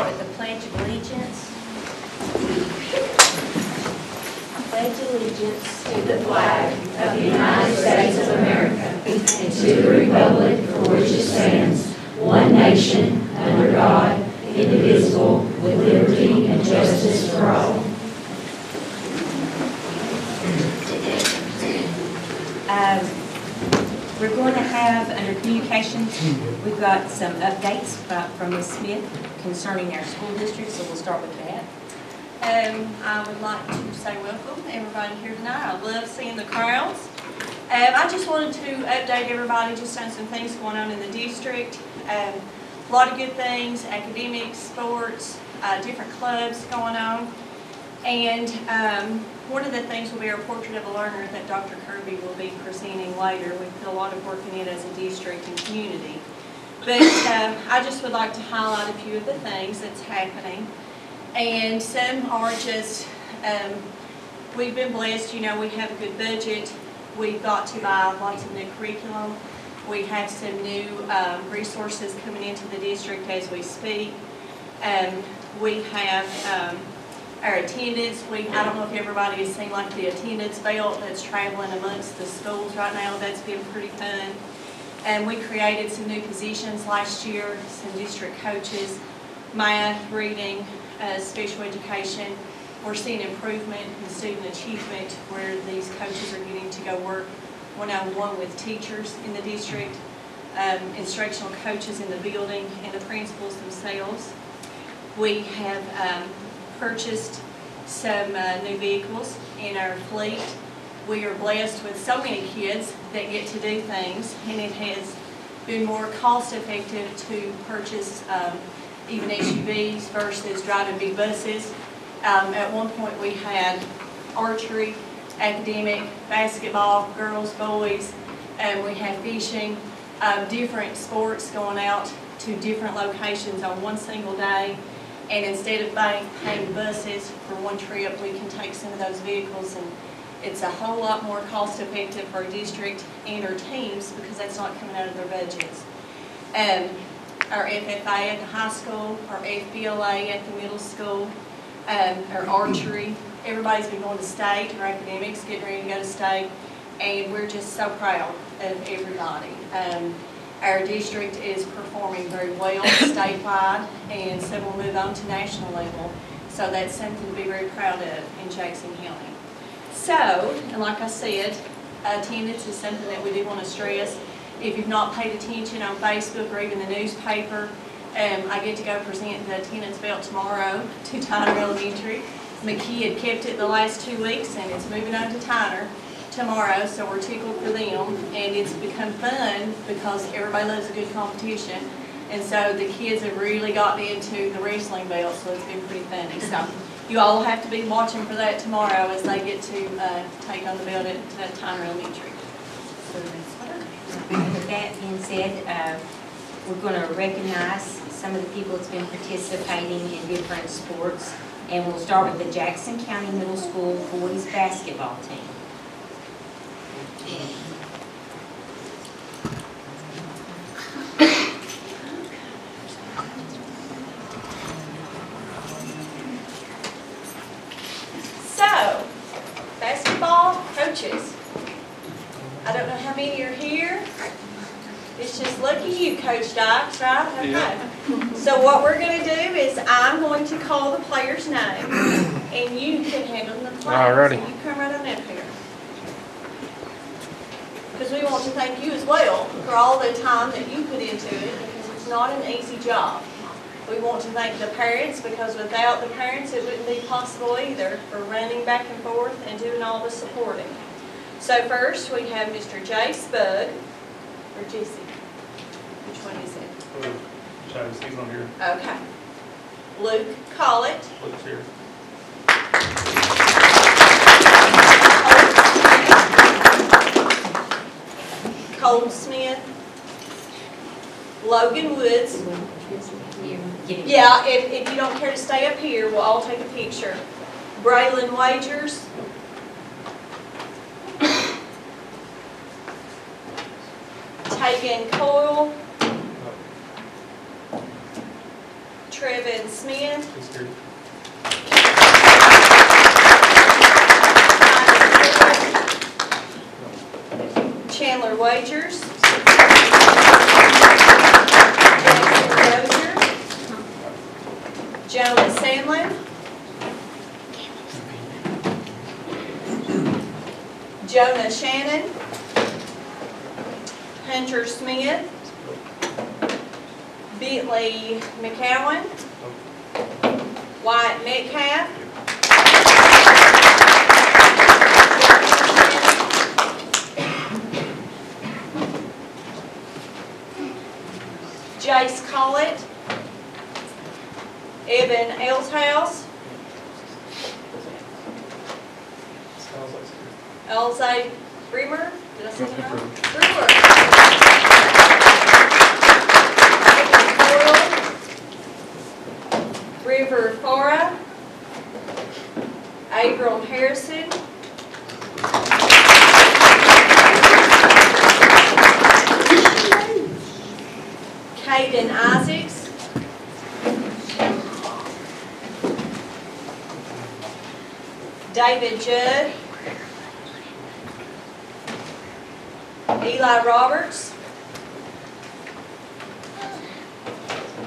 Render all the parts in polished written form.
start with the Pledge of Allegiance. I pledge allegiance to the flag of the United States of America and to the republic for which it stands, one nation, under God, indivisible, with liberty and justice for all. We're going to have, under communications, we've got some updates from Ms. Smith concerning our school district, so we'll start with that. I would like to say welcome to everybody here tonight. I love seeing the crowds. I just wanted to update everybody just on some things going on in the district. A lot of good things, academics, sports, different clubs going on. And one of the things will be our Portrait of a Learner that Dr. Kirby will be presenting later. We put a lot of work in it as a district and community. But I just would like to highlight a few of the things that's happening. And some are just, we've been blessed, you know, we have a good budget. We've got to buy lots of new curriculum. We have some new resources coming into the district as we speak. We have our attendance. I don't know if everybody has seen like the attendance belt that's traveling amongst the schools right now. That's been pretty fun. And we created some new positions last year, some district coaches, math, reading, special education. We're seeing improvement in student achievement where these coaches are getting to go work one-on-one with teachers in the district, instructional coaches in the building, and the principals themselves. We have purchased some new vehicles in our fleet. We are blessed with so many kids that get to do things, and it has been more cost effective to purchase even SUVs versus driving big buses. At one point we had archery, academic, basketball, girls, boys, and we had fishing, different sports going out to different locations on one single day. And instead of paying buses for one trip, we can take some of those vehicles, and it's a whole lot more cost effective for our district and our teams because that's not coming out of their budgets. Our FFA at the high school, our FBLA at the middle school, our archery, everybody's been going to state, our academics getting ready to go to state, and we're just so proud of everybody. Our district is performing very well statewide, and so we'll move on to national level. So that's something to be very proud of in Jackson County. So, and like I said, attendance is something that we do want to stress. If you've not paid attention on Facebook or even the newspaper, I get to go present the attendance belt tomorrow to Tyner Elementary. McKee had kept it the last 2 weeks, and it's moving on to Tyner tomorrow, so we're tickled for them, and it's become fun because everybody loves a good competition, and so the kids have really gotten into the wrestling belt, so it's been pretty funny. So you all have to be watching for that tomorrow as they get to take on the belt at Tyner Elementary. With that being said, we're going to recognize some of the people that's been participating in different sports, and we'll start with the Jackson County Middle School boys basketball team. So, basketball coaches. I don't know how many are here. It's just lucky you, Coach Dykes, right? Okay. Yeah. So what we're going to do is I'm going to call the player's name, and you can handle the players. Alrighty. So you come right on up here. Because we want to thank you as well for all the time that you put into it, because it's not an easy job. We want to thank the parents, because without the parents it wouldn't be possible either for running back and forth and doing all the supporting. So first we have Mr. Jay Spugg, or Jesse. Which one is it? Travis, he's on here. Okay. Luke Collett. Luke's here. Cole Smith. Logan Woods. Yeah, if you don't care to stay up here, we'll all take a picture. Braylon Wagers. Tegan Coyle. Trevin Smith. Chandler Wagers. Jackson Dozier. Jonah Sandlin. Jonah Shannon. Hunter Smith. Bentley McCowan. Wyatt Metcalf. Jace Collett. Evan Elshouse. Elzay Bremer. Did I say that right? Brewer. River Farah. Abram Harrison. Caden Isaacs. David Judd. Eli Roberts.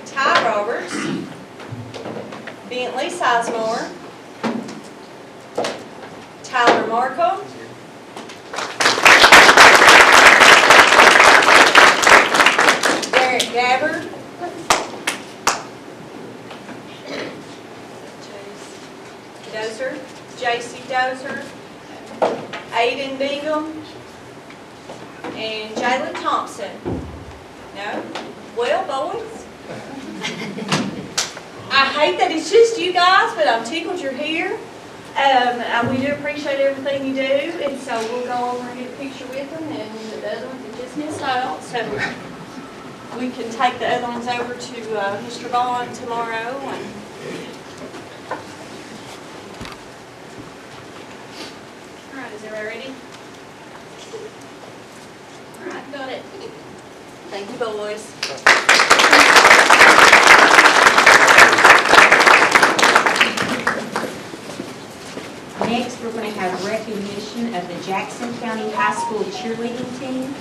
Ty Roberts. Bentley Sizemore. Tyler Markle. Derek Gabbard. Dozer. J.C. Dozer. Aiden Bingham. And Jalen Thompson. No? Well, boys, I hate that it's just you guys, but I'm tickled you're here. We do appreciate everything you do, and so we'll go over and get a picture with them, and the other ones that just missed out. So we can take the other ones over to Mr. Bond tomorrow. And all right, is everybody ready? All right, got it. Thank you, boys. Next, we're going to have recognition of the Jackson County High School cheerleading team.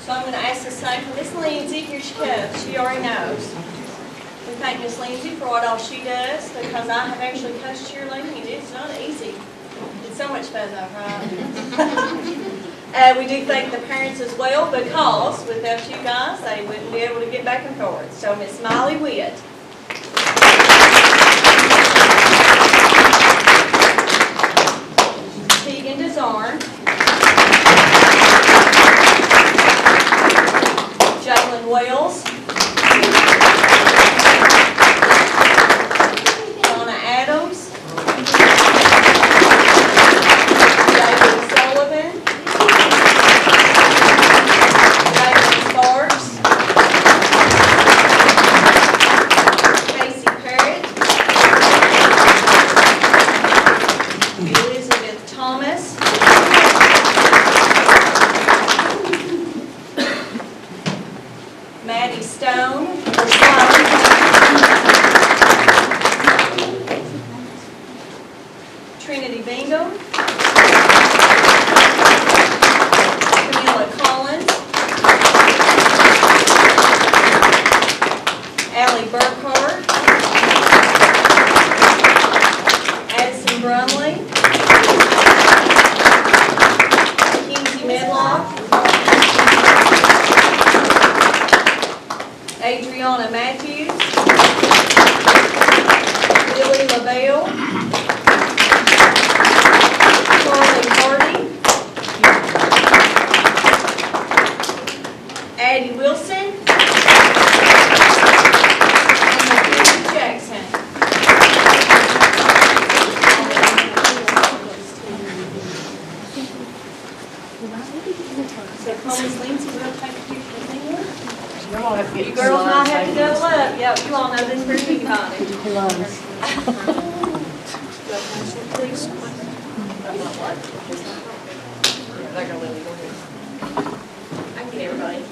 So I'm going to ask the same for Miss Lindsay. Here she comes. She already knows. We thank Miss Lindsay for what all she does, because I have actually coached cheerleading, and it's not easy. It's so much fun though, right? We do thank the parents as well, because without you guys, they wouldn't be able to get back and forth. So Miss Miley Witt. Tegan Desarn. Jalen Wells. Donna Adams. David Sullivan. David Sparks. Casey Parrott. Elizabeth Thomas. Maddie Stone. Trinity Bingham. Camilla Collins. Allie Burkhart. Addison Brumley. Kinsey Medlock. Adriana Matthews. Lily LaBelle. Charlie Hardy. Addie Wilson. And Mackenzie Jackson. So call Miss Lindsay, we'll take a picture with you. You girls might have to double up. Yep, you all know this pretty big body. I can get everybody.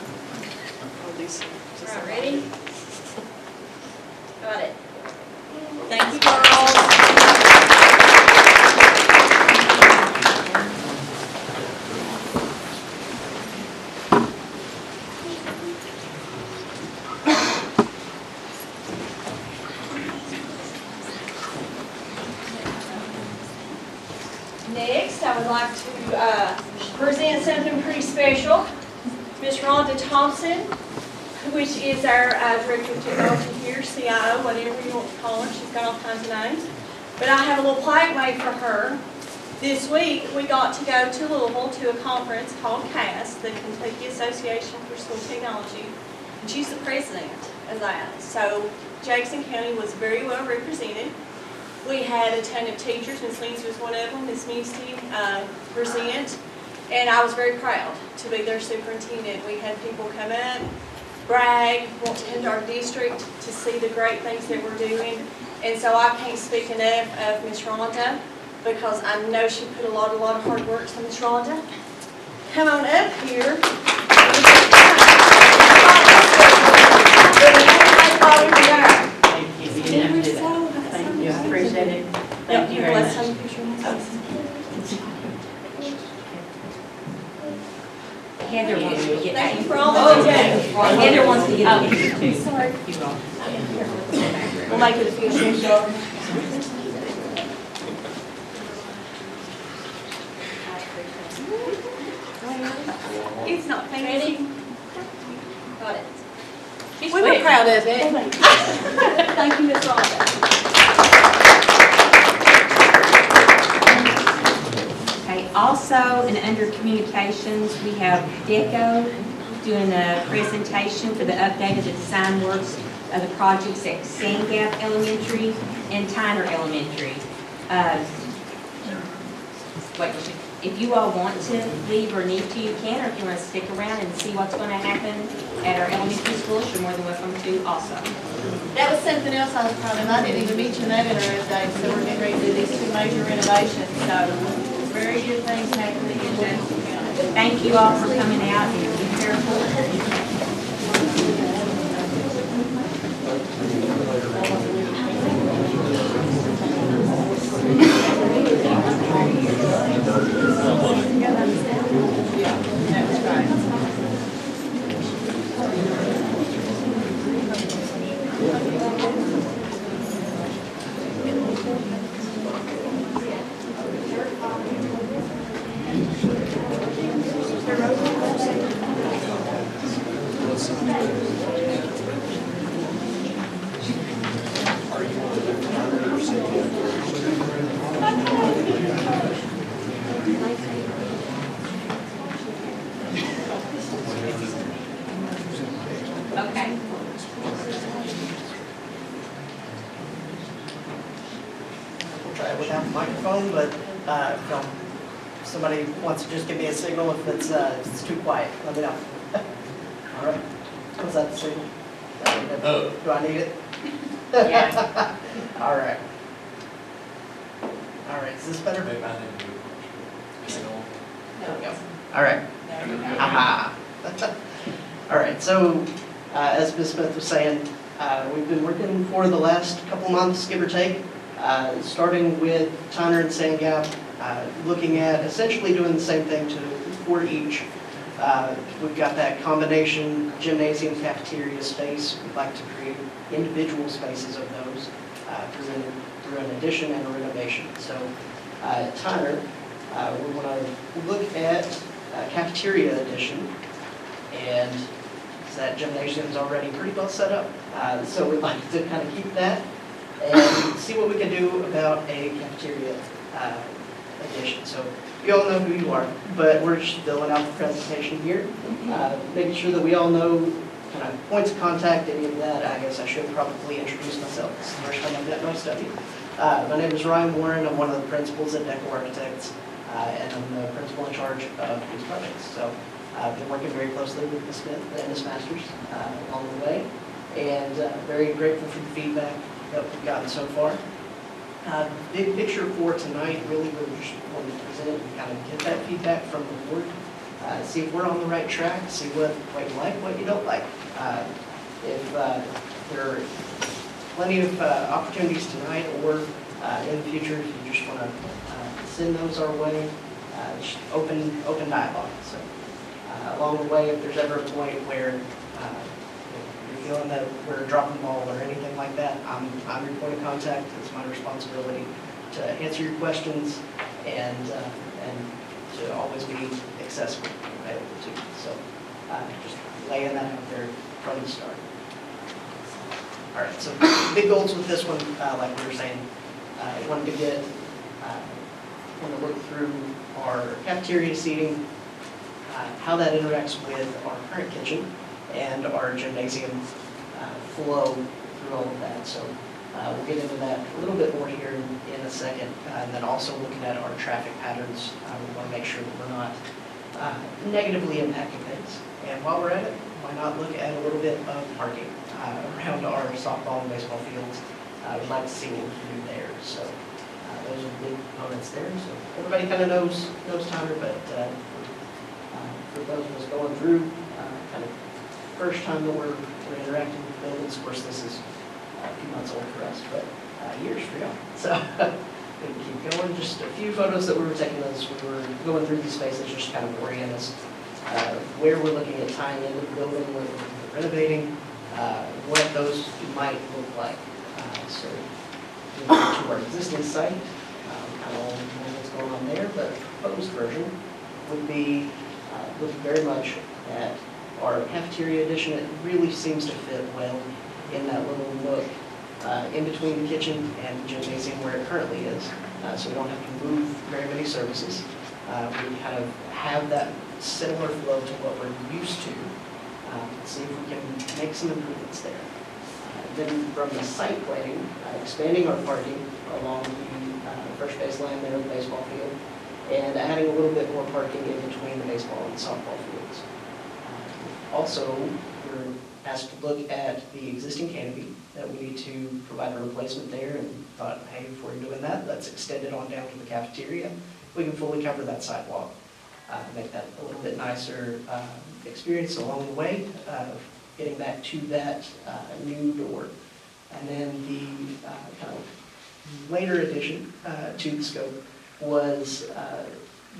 All right, ready? I would like to present something pretty special. Ms. Rhonda Thompson, which is our Director of Technology here, CIO, whatever you want to call her. She's got all kinds of names. But I have a little plaque made for her. This week, we got to go to Louisville to a conference called CAS, the Kentucky Association for School Technology. And she's the president of that. So Jackson County was very well represented. We had a ton of teachers. Ms. Lindsay was one of them. Ms. Misty present. And I was very proud to be their superintendent. We had people come up, brag, want to come to our district to see the great things that we're doing. And so I can't speak enough of Ms. Rhonda, because I know she put a lot of hard work. So Ms. Rhonda, come on up here. Thank you. You didn't have to do that. Thank you. I appreciate it. Thank you very Let's much. take a picture. Heather wants to get Thank you a for all that you do. Heather wants to get a picture too. Sorry. You will. We'll make it official. It's not fancy. Got it. We were proud of it. Thank you, Ms. Rhonda. Okay, also, and under communications, we have DECO doing a presentation for the update of the design works of the projects at Sand Gap Elementary and Tyner Elementary. If you all want to leave or need to, you can, or if you want to stick around and see what's going to happen at our elementary schools, you're more than welcome to also. That was something else I was proud of. I didn't even mention that in our update, so we're getting ready to do these two major renovations, so very good things happening in Jackson County. Thank you all for coming out and be careful. Okay. We'll try it without the microphone, but if somebody wants to just give me a signal if it's too quiet, let me know. All right. Was that the signal? Oh. Do I need it? Yeah. All right. All right, is this better? Maybe I need to signal. There we go. All right. Aha. All right, so as Ms. Smith was saying, we've been working for the last couple months, give or take, starting with Tyner and Sand Gap, looking at essentially doing the same thing for each. We've got that combination gymnasium cafeteria space. We'd like to create individual spaces of those through an addition and a renovation. So Tyner, we want to look at cafeteria addition, and that gymnasium is already pretty well set up. So we'd like to kind of keep that and see what we can do about a cafeteria addition. So you all know who you are, but we're just filling out the presentation here, making sure that we all know kind of points of contact, any of that. I guess I should probably introduce myself. It's the first time I've met most of you. My name is Ryan Warren. I'm one of the principals at DECO Architects, and I'm the principal in charge of these projects. So I've been working very closely with Ms. Smith and Ms. Masters along the way, and very grateful for the feedback that we've gotten so far. Big picture for tonight, really just wanted to present and kind of get that feedback from the board, see if we're on the right track, see what you like, what you don't like. If there are plenty of opportunities tonight or in the future, if you just want to send those our way, just open dialogue. So along the way, if there's ever a point where you're feeling that we're dropping the ball or anything like that, I'm your point of contact. It's my responsibility to answer your questions and and to always be accessible and available to you. So just laying that out there from the start. All right, so big goals with this one, like we were saying, wanted to get, want to look through our cafeteria seating, how that interacts with our current kitchen and our gymnasium flow through all of that. So we'll get into that a little bit more here in a second. And then also looking at our traffic patterns, we want to make sure that we're not negatively impacting things. And while we're at it, why not look at a little bit of parking around our softball and baseball fields. We'd like to see what we can do there. So those are the big components there. So everybody kind of knows Tyler, but for those of us going through, kind of first time that we're interacting with buildings, of course this is a few months old for us, but years for y'all. So we can keep going. Just a few photos that we were taking as we were going through these spaces, just kind of orient us where we're looking at tying into the building, where we're renovating, what those might look like. So moving to our existing site, kind of all what's going on there, but the proposed version would be looking very much at our cafeteria addition. It really seems to fit well in that little nook in between the kitchen and the gymnasium where it currently is. So we don't have to move very many services. We kind of have that similar flow to what we're used to. See if we can make some improvements there. Then from the site planning, expanding our parking along the first baseline there of the baseball field, and adding a little bit more parking in between the baseball and softball fields. Also, we're asked to look at the existing canopy, that we need to provide a replacement there, and thought, hey, if we're doing that, let's extend it on down to the cafeteria. We can fully cover that sidewalk, make that a little bit nicer experience along the way, getting back to that new door. And then the kind of later addition to the scope was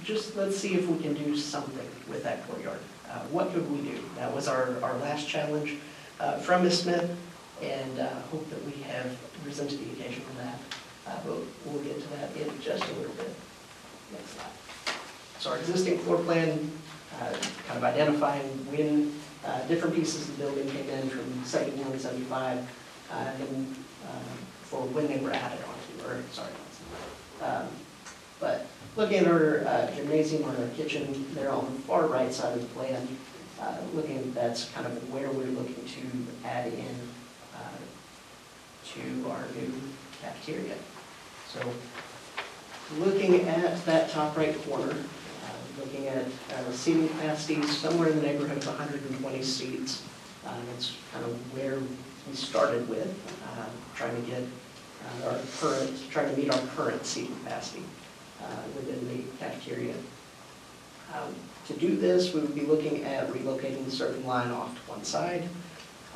just let's see if we can do something with that courtyard. What could we do? That was our last challenge from Ms. Smith, and hope that we have risen to the occasion for that. But we'll get to that in just a little bit. Next slide. So our existing floor plan, kind of identifying when different pieces of the building came in from 71 and 75, and for when they were added onto, or sorry, but looking at our gymnasium or our kitchen, they're on the far right side of the plan. Looking at that's kind of where we're looking to add in to our new cafeteria. So looking at that top right corner, looking at seating capacity somewhere in the neighborhood of 120 seats. That's kind of where we started with, trying to get trying to meet our current seating capacity within the cafeteria. To do this, we would be looking at relocating the serving line off to one side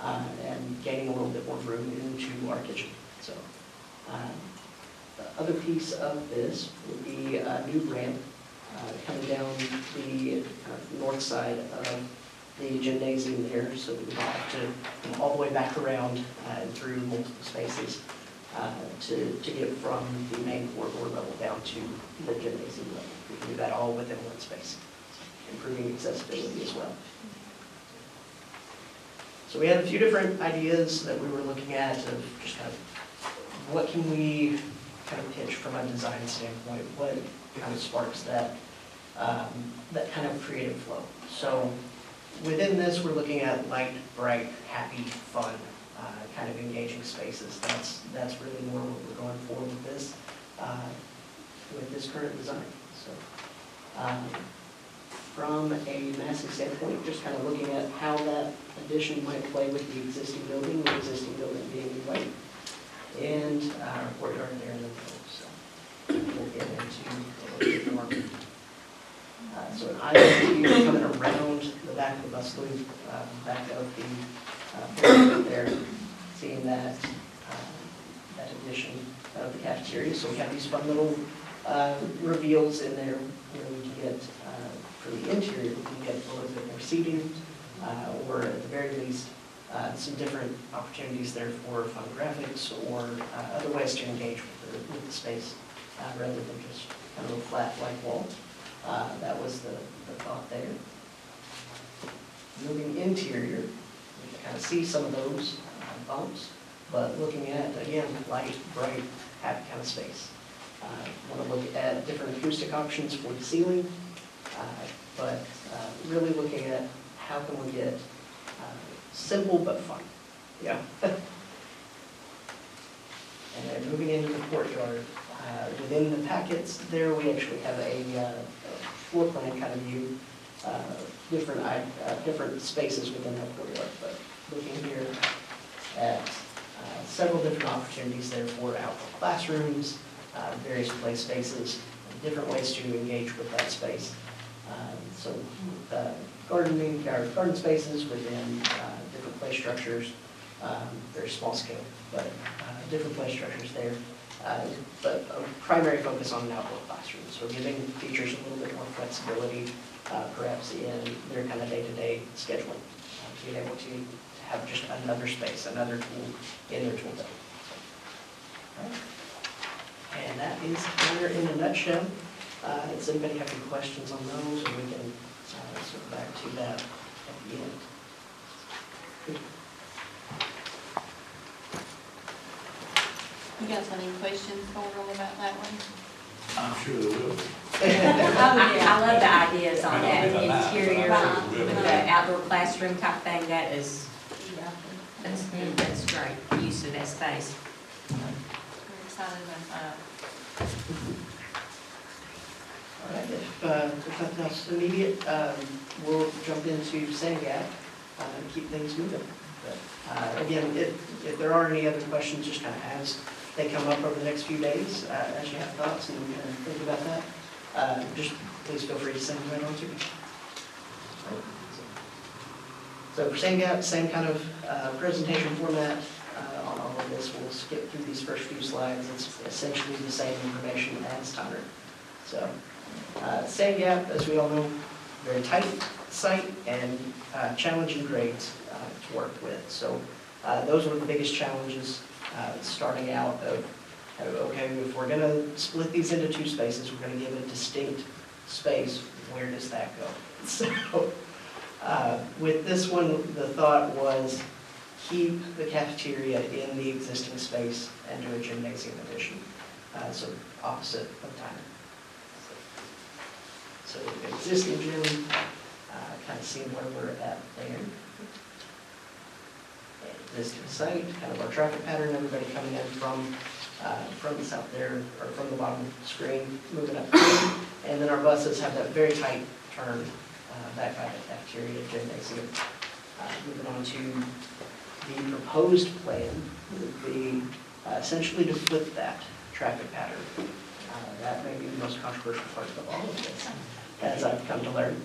and gaining a little bit more room into our kitchen. So the other piece of this would be a new ramp coming down the north side of the gymnasium there, so that we don't have to come all the way back around and through multiple spaces to get from the main corridor level down to the gymnasium level. We can do that all within one space, improving accessibility as well. So we had a few different ideas that we were looking at of just kind of what can we kind of pitch from a design standpoint, what kind of sparks that that kind of creative flow. So within this, we're looking at light, bright, happy, fun, kind of engaging spaces. That's really more what we're going for with this current design. So from a massing standpoint, just kind of looking at how that addition might play with the existing building being white, and our courtyard there in the middle. So we'll get into a little bit more. So an island here coming around the back of the bus loop, back of the building there, seeing that addition of the cafeteria. So we have these fun little reveals in there where we can get, for the interior, we can get a little bit more seating, or at the very least, some different opportunities there for fun graphics or other ways to engage with the space rather than just kind of a flat white wall. That was the thought there. Moving interior, you can kind of see some of those bumps, but looking at, again, light, bright, happy kind of space. Want to look at different acoustic options for the ceiling, but really looking at how can we get simple but fun. Yeah. And then moving into the courtyard, within the packets there, we actually have a floor plan kind of view, different spaces within that courtyard. But looking here at several different opportunities there for outdoor classrooms, various play spaces, different ways to engage with that space. So garden spaces within different play structures, very small scale, but different play structures there. But a primary focus on an outdoor classroom. So giving teachers a little bit more flexibility, perhaps in their kind of day-to-day scheduling, being able to have just another space, another tool in their tool belt. All right. And that is here in a nutshell. Does anybody have any questions on those, or we can circle back to that at the end? You guys have any questions going on about that one? I'm sure they will. I love the ideas on that interior Right. with the outdoor classroom type thing. That's great use of that space. We're excited about that. All right, if nothing else immediate, we'll jump into sand gap and keep things moving. But again, if there are any other questions, just kind of as they come up over the next few days, as you have thoughts and you can think about that, just please feel free to send them right on to me. So for sand gap, same kind of presentation format on all of this. We'll skip through these first few slides. It's essentially the same information as Tyler. So sand gap, as we all know, very tight site and challenging grades to work with. So those were the biggest challenges starting out of, okay, if we're going to split these into two spaces, we're going to give a distinct space, where does that go? So with this one, the thought was keep the cafeteria in the existing space and do a gymnasium addition. So opposite of Tyner. So existing gym, kind of seeing where we're at there. Existing site, kind of our traffic pattern, everybody coming in from the south there, or from the bottom screen, moving up. And then our buses have that very tight turn back by the cafeteria, gymnasium. Moving on to the proposed plan would be essentially to flip that traffic pattern. That may be the most controversial part of all of this, as I've come to learn.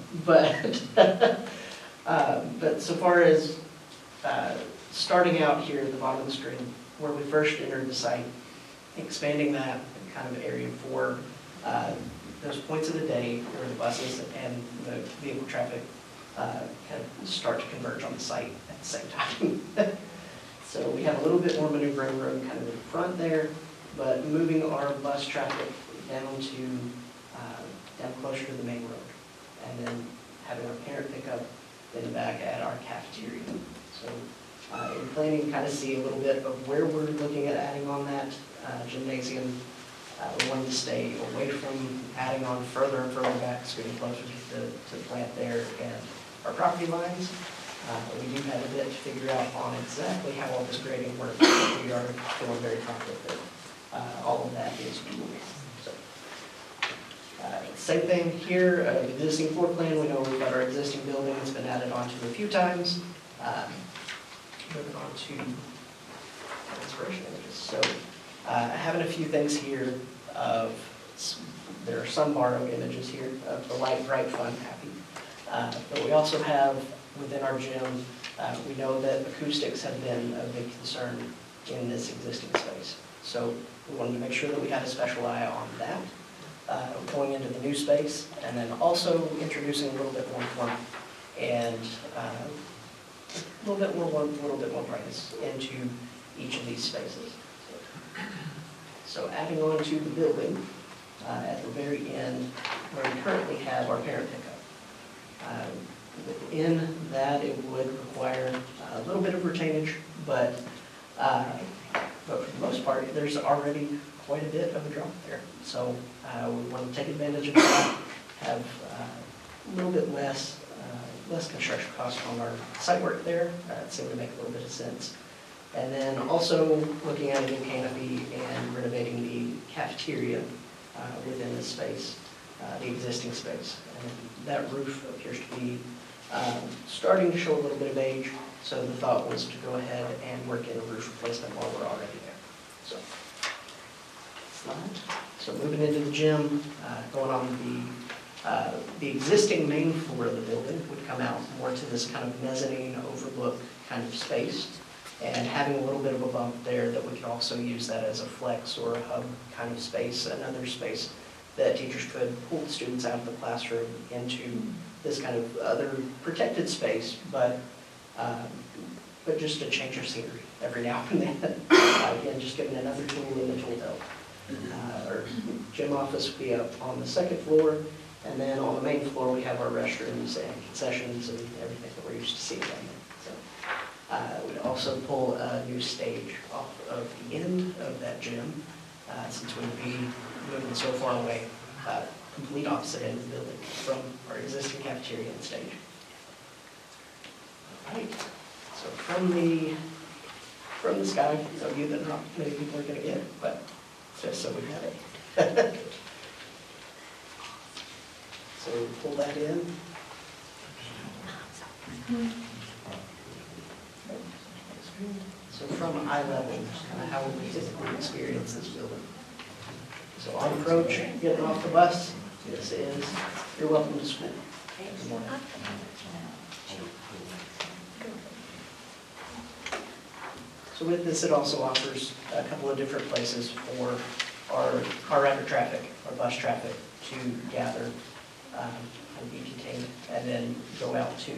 But so far as starting out here at the bottom of the screen, where we first entered the site, expanding that kind of area for those points of the day where the buses and the vehicle traffic kind of start to converge on the site at the same time. So we have a little bit more maneuvering room kind of in front there, but moving our bus traffic down closer to the main road, and then having our parent pickup in the back at our cafeteria. So in planning, kind of see a little bit of where we're looking at adding on that gymnasium. We wanted to stay away from adding on further and further back, so getting closer to the plant there and our property lines. We do have a bit to figure out on exactly how all this grading works. We are feeling very confident that all of that is doable. So, same thing here, existing floor plan. We know we've got our existing building that's been added onto a few times. Moving on to inspiration images. So having a few things here of, there are some borrowed images here of the light, bright, fun, happy. But we also have within our gym, we know that acoustics have been a big concern in this existing space. So we wanted to make sure that we had a special eye on that going into the new space, and then also introducing a little bit more warmth and a little bit more warmth, a little bit more brightness into each of these spaces. So adding on to the building, at the very end where we currently have our parent pickup. Within that, it would require a little bit of retainage, but for the most part, there's already quite a bit of a drop there. So we want to take advantage of that, have a little bit less construction cost on our site work there. It seemed to make a little bit of sense. And then also looking at a new canopy and renovating the cafeteria within this space, the existing space. And that roof appears to be starting to show a little bit of age, so the thought was to go ahead and work in a roof replacement while we're already there. So moving into the gym, going on the existing main floor of the building would come out more to this kind of mezzanine overlook kind of space, and having a little bit of a bump there that we could also use that as a flex or a hub kind of space, another space that teachers could pull the students out of the classroom into this kind of other protected space, but just a change of scenery every now and then. Again, just giving another tool in the tool belt. Our gym office would be up on the second floor, and then on the main floor we have our restrooms and concessions and everything that we're used to seeing down there. So we'd also pull a new stage off of the end of that gym, since we'd be moving so far away, complete opposite end of the building from our existing cafeteria and stage. All right, so from the sky, a view that not many people are going to get, but just so we have it. So pull that in. So from eye level, kind of how we typically experience this building. So on approach, getting off the bus, this is, you're welcome to school. Good morning. So with this, it also offers a couple of different places for our car rider traffic, our bus traffic to gather and be contained, and then go out to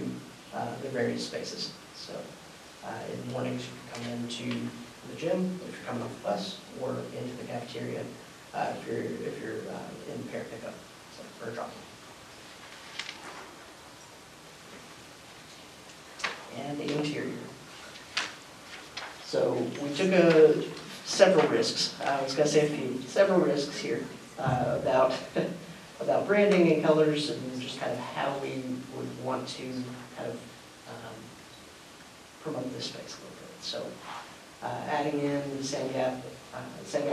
the various spaces. So in the mornings, you can come into the gym if you're coming off the bus, or into the cafeteria if you're in parent pickup, so for a drop. And the interior. So we took several risks. I was going to say several risks here about branding and colors and just kind of how we would want to kind of promote this space a little bit. So adding in the sand gap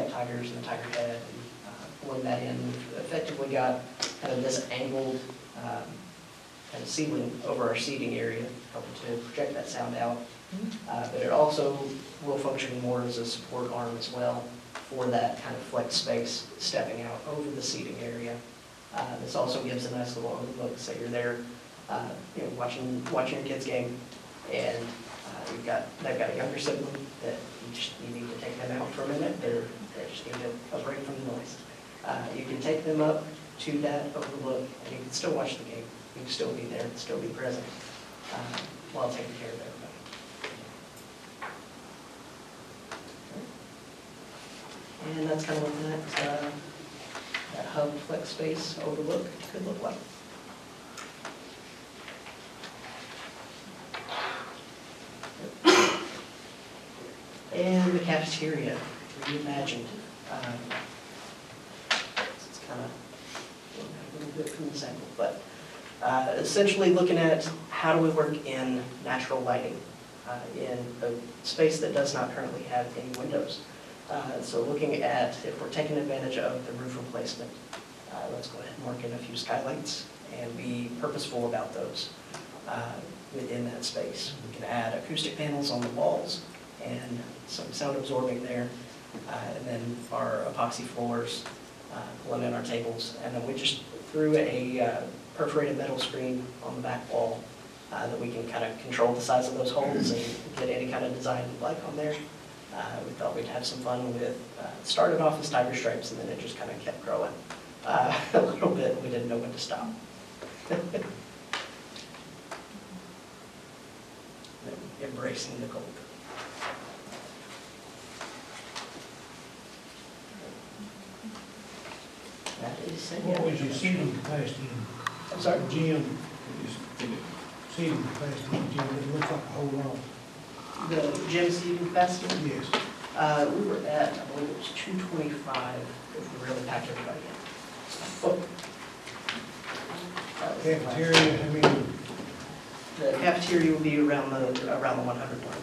tigers and the tiger head, and pulling that in, we've effectively got kind of this angled kind of ceiling over our seating area, helping to project that sound out. But it also will function more as a support arm as well for that kind of flex space stepping out over the seating area. This also gives a nice little overlook, so you're there, watching your kid's game, and they've got a younger sibling that you need to take them out for a minute. They just need a break from the noise. You can take them up to that overlook, and you can still watch the game. You can still be there, still be present while taking care of everybody. And that's kind of what that hub flex space overlook could look like. And the cafeteria, reimagined. It's kind of a little bit from the sample, but essentially looking at how do we work in natural lighting in a space that does not currently have any windows. So looking at if we're taking advantage of the roof replacement, let's go ahead and work in a few skylights and be purposeful about those within that space. We can add acoustic panels on the walls and some sound absorbing there, and then our epoxy floors, pulling in our tables, and then we just threw a perforated metal screen on the back wall that we can kind of control the size of those holes and get any kind of design we like on there. We thought we'd have some fun with, started off as tiger stripes, and then it just kind of kept growing a little bit. We didn't know when to stop. Embracing the cold. What was your seating capacity I'm sorry? in the gym? Seating capacity in the gym, it looks like a whole lot. The gym seating capacity? Yes. We were at, I believe it was 225, if we really packed everybody in. That was the last- Cafeteria, I mean, The cafeteria will be around the 100 mark.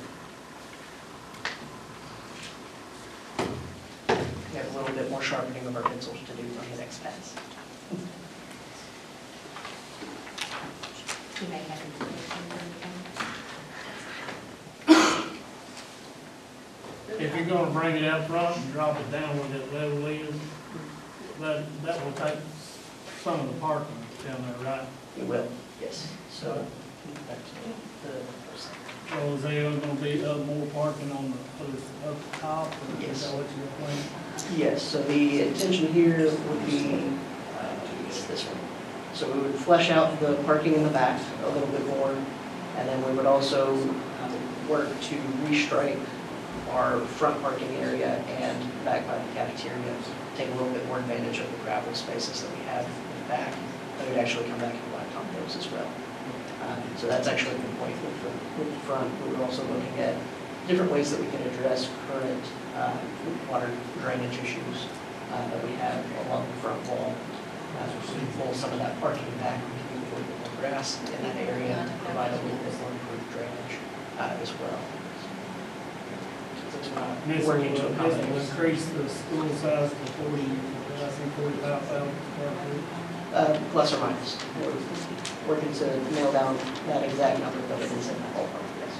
We have a little bit more sharpening of our pencils to do on the next pass. You may have information If you're gonna bring it out front and drop it down where that level is, that will take some of the parking down there, right? It will, yes. So, back to the first thing. So is there gonna be more parking on the other, up top, or is that what you're planning? Yes, so the intention here would be, it's this one. So we would flesh out the parking in the back a little bit more, and then we would also work to restripe our front parking area and back by the cafeteria, take a little bit more advantage of the gravel spaces that we have in the back. That would actually come back and blacktop those as well. So that's actually the point with the front. We were also looking at different ways that we can address current water drainage issues that we have along the front wall. So we pull some of that parking back, we can do a little bit more grass in that area to provide a little bit more improved drainage as well. So that's what I'm This working to will accomplish. increase the school size to 45,000 square feet. Plus or minus. We're working to nail down that exact number, but it is in the ballpark, yes.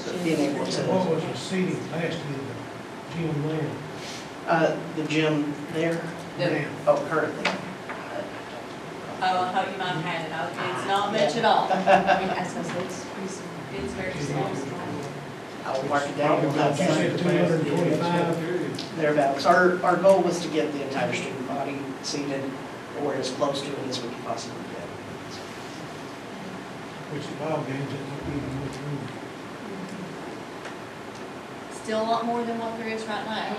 So being able what was to, your seating capacity in the gym there? the gym there, Now, oh, currently. Oh, I thought you might have had it. It's not much at all. It's very small. I'll mark it down. We'll have You said that 225? thereabouts. Our goal was to get the entire student body seated, or as close to it as we could possibly get. Which at ball games, it would be even more room. Still a lot more than what there is right now.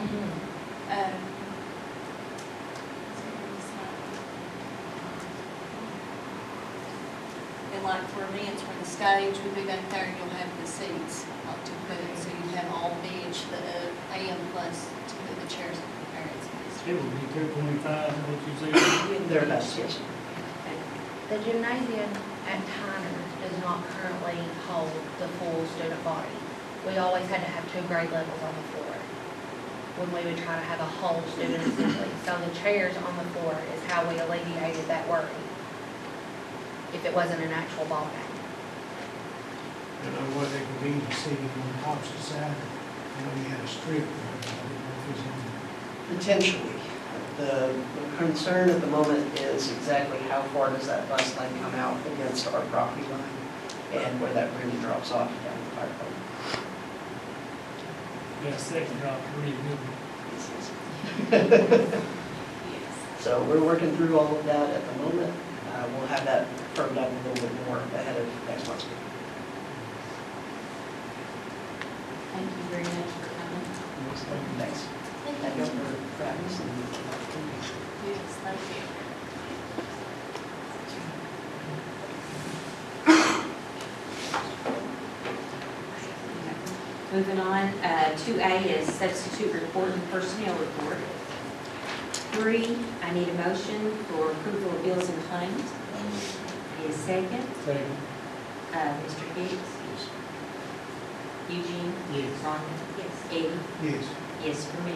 And like for events where the stage would be back there, you'll have the seats up to put it, so you have all bench, the AM plus to put the chairs and the parents. It would be 225, what you said. Thereabouts, yes. The gymnasium at Tyner does not currently hold the full student body. We always had to have 2 grade levels on the floor when we would try to have a whole student assembly. So the chairs on the floor is how we alleviated that worry if it wasn't an actual ball game. I don't know whether they could be seating on the opposite side, and when you had a strip, I didn't know if it's on. Potentially. The concern at the moment is exactly how far does that bus lane come out against our property line and where that really drops off down the fire department. That second drop really good. So we're working through all of that at the moment. We'll have that firmed up a little bit more ahead of next month's meeting. Thank you very much for coming. Thanks. Thank you for practice and Yes, thank you. Moving on, 2A is substitute report and personnel report. 3, I need a motion for approval of bills and claims. Need a second? Second. Mr. Hicks? Eugene? Yes. Rhonda? Yes. Eddie? Yes. Yes for me.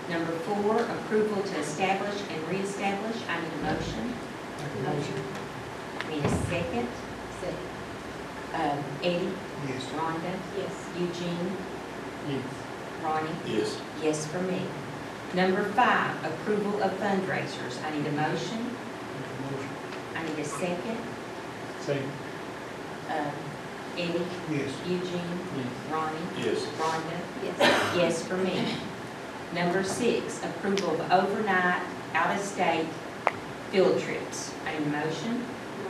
Number 4, approval to establish and reestablish. I need a motion. Motion. Need a second? Second. Eddie? Yes. Rhonda? Yes. Eugene? Yes. Ronnie? Yes. Yes for me. Number 5, approval of fundraisers. I need a motion. Motion. I need a second. Second. Eddie? Yes. Eugene? Yes. Ronnie? Yes. Rhonda? Yes. Yes for me. Number 6, approval of overnight, out-of-state field trips. I need a motion.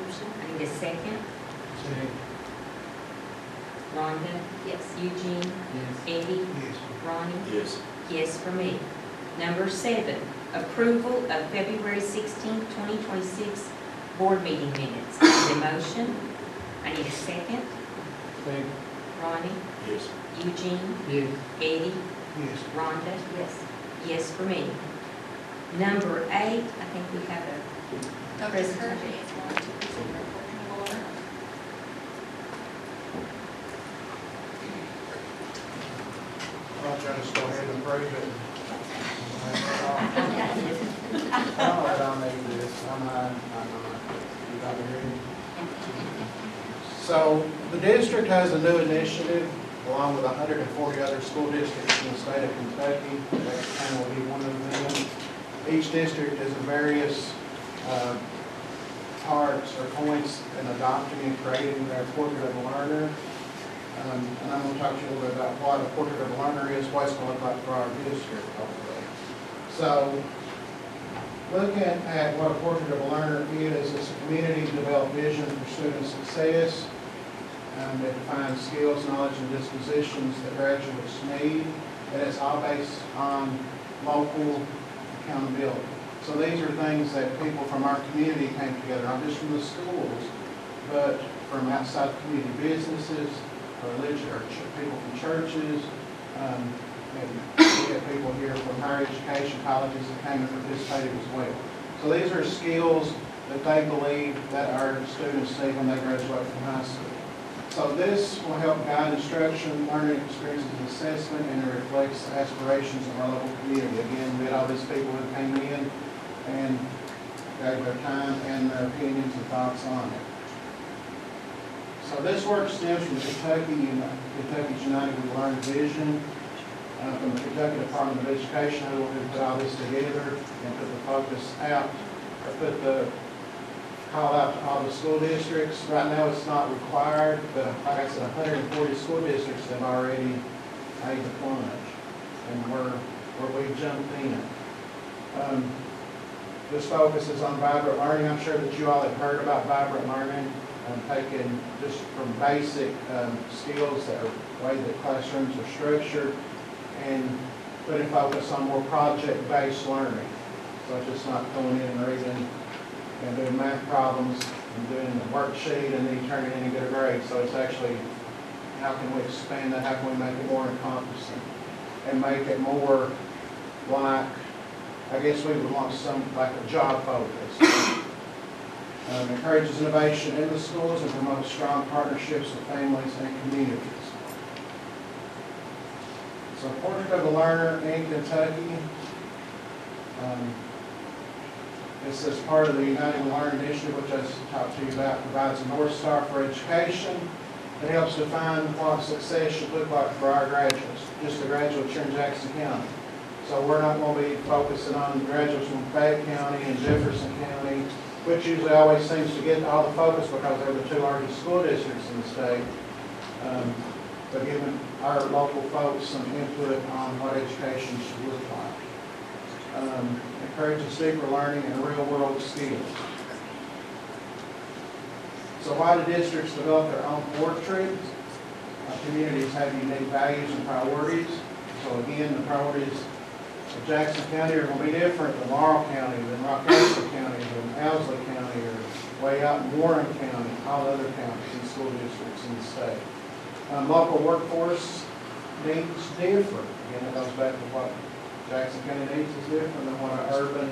Motion. I need a second. Second. Rhonda? Yes. Eugene? Eddie? Yes. Ronnie? Yes. Yes for me. Number 7, approval of February 16, 2026 board meeting minutes. Need a motion? I need a second. Ronnie? Yes. Eugene? Yes. Eddie? Yes. Rhonda? Yes. Yes for me. Number 8, I think we have a Dr. Presentation. Kirby is going to present the portrait of the learner. I'll just go ahead and approve it. I don't need this, I'm not. You got it ready? So, the district has a new initiative, along with 140 other school districts in the state of Kentucky. Jackson County will be one of them. Each district has various parts or points in adopting and creating their portrait of a learner. And I'm going to talk to you a little bit about what a portrait of a learner is, what it's going to look like for our district, hopefully. So, looking at what a portrait of a learner is, it's a community-developed vision for student success. It defines skills, knowledge, and dispositions that graduates need, and it's all based on local accountability. So these are things that people from our community came together, not just from the schools, but from outside the community, businesses, religion, or people from churches, and we have people here from higher education colleges that came and participated as well. So these are skills that they believe that our students need when they graduate from high school. So this will help guide instruction, learning experiences, and assessment, and it reflects the aspirations of our local community. Again, we had all these people who came in and gave their time and their opinions and thoughts on it. So this work stems from Kentucky's United We Learn vision, from the Kentucky Department of Education, who put all this together and put the focus out, or put the call out to all the school districts. Right now it's not required, but like I said, 140 school districts have already made the plunge, and we jumped in. This focuses on vibrant learning. I'm sure that you all have heard about vibrant learning, taking just from basic skills that are the way that classrooms are structured, and putting focus on more project-based learning. So it's just not going in and reading and doing math problems and doing the worksheet and then you turn it in and get a grade. So it's actually, how can we expand that? How can we make it more encompassing and make it more like, I guess we would want some, like a job focus. Encourages innovation in the schools and promotes strong partnerships with families and communities. So Portrait of a Learner in Kentucky. This is part of the United We Learn initiative, which I just talked to you about, provides a North Star for education. It helps define what success should look like for our graduates, just the graduates here in Jackson County. So we're not going to be focusing on graduates from Fayette County and Jefferson County, which usually always seems to get all the focus because they're the two largest school districts in the state. But giving our local folks some input on what education should look like. Encourages deeper learning and real-world skills. So why do districts develop their own portrait? Communities have unique values and priorities. So again, the priorities of Jackson County are going to be different than Laurel County, than Rockcastle County, than Owsley County, or way out in Warren County, all other counties and school districts in the state. Local workforce needs differ. Again, it goes back to what Jackson County needs is different than what an urban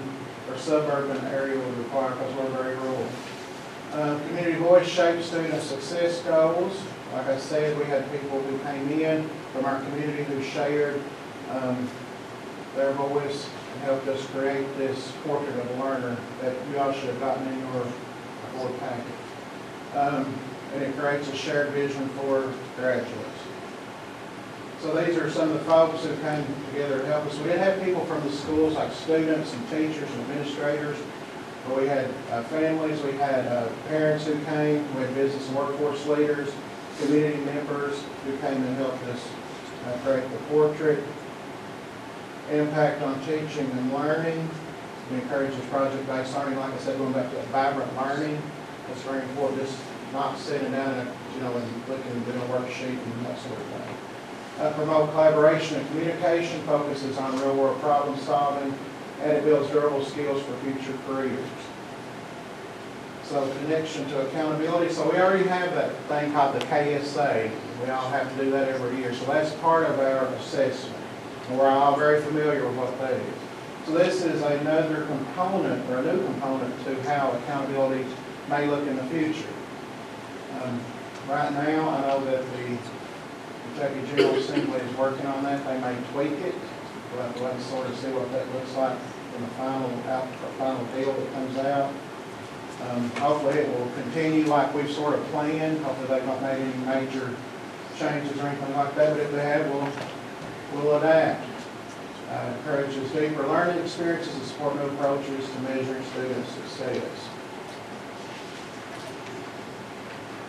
or suburban area would require because we're very rural. Community voice shapes student success goals. Like I said, we had people who came in from our community who shared their voice and helped us create this portrait of a learner that you all should have gotten in your board packet. And it creates a shared vision for graduates. So these are some of the folks who came together to help us. We didn't have people from the schools like students and teachers and administrators, but we had families, we had parents who came, we had business and workforce leaders, community members who came and helped us create the portrait. Impact on teaching and learning. It encourages project-based learning. Like I said, going back to that vibrant learning, it's very important. Just not sitting down and, and looking at a worksheet and that sort of thing. Promote collaboration and communication, focuses on real-world problem solving, and it builds durable skills for future careers. So connection to accountability. So we already have that thing called the KSA. We all have to do that every year. So that's part of our assessment. And we're all very familiar with what that is. So this is another component, or a new component, to how accountability may look in the future. Right now, I know that the Kentucky General Assembly is working on that. They may tweak it. We'll have to wait and sort of see what that looks like in the final deal that comes out. Hopefully it will continue like we've sort of planned. Hopefully they've not made any major changes or anything like that, but if they have, we'll adapt. Encourages deeper learning experiences and support new approaches to measuring student success.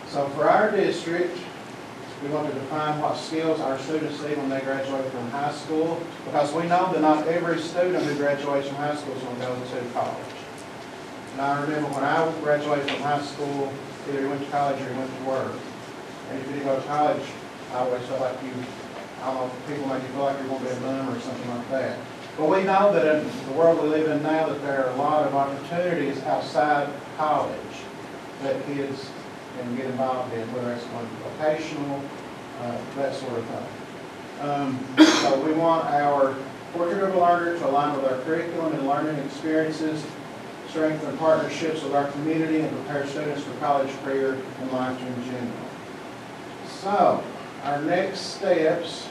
So for our district, we want to define what skills our students need when they graduate from high school, because we know that not every student who graduates from high school is going to go to college. And I remember when I graduated from high school, either you went to college or you went to work. And if you didn't go to college, I always felt like I don't know, people make you feel like you're going to be a bum or something like that. But we know that in the world we live in now, that there are a lot of opportunities outside college that kids can get involved in, whether it's going to be vocational, that sort of thing. So we want our portrait of a learner to align with our curriculum and learning experiences, strengthen partnerships with our community, and prepare students for college, career, and life in general. So, our next steps.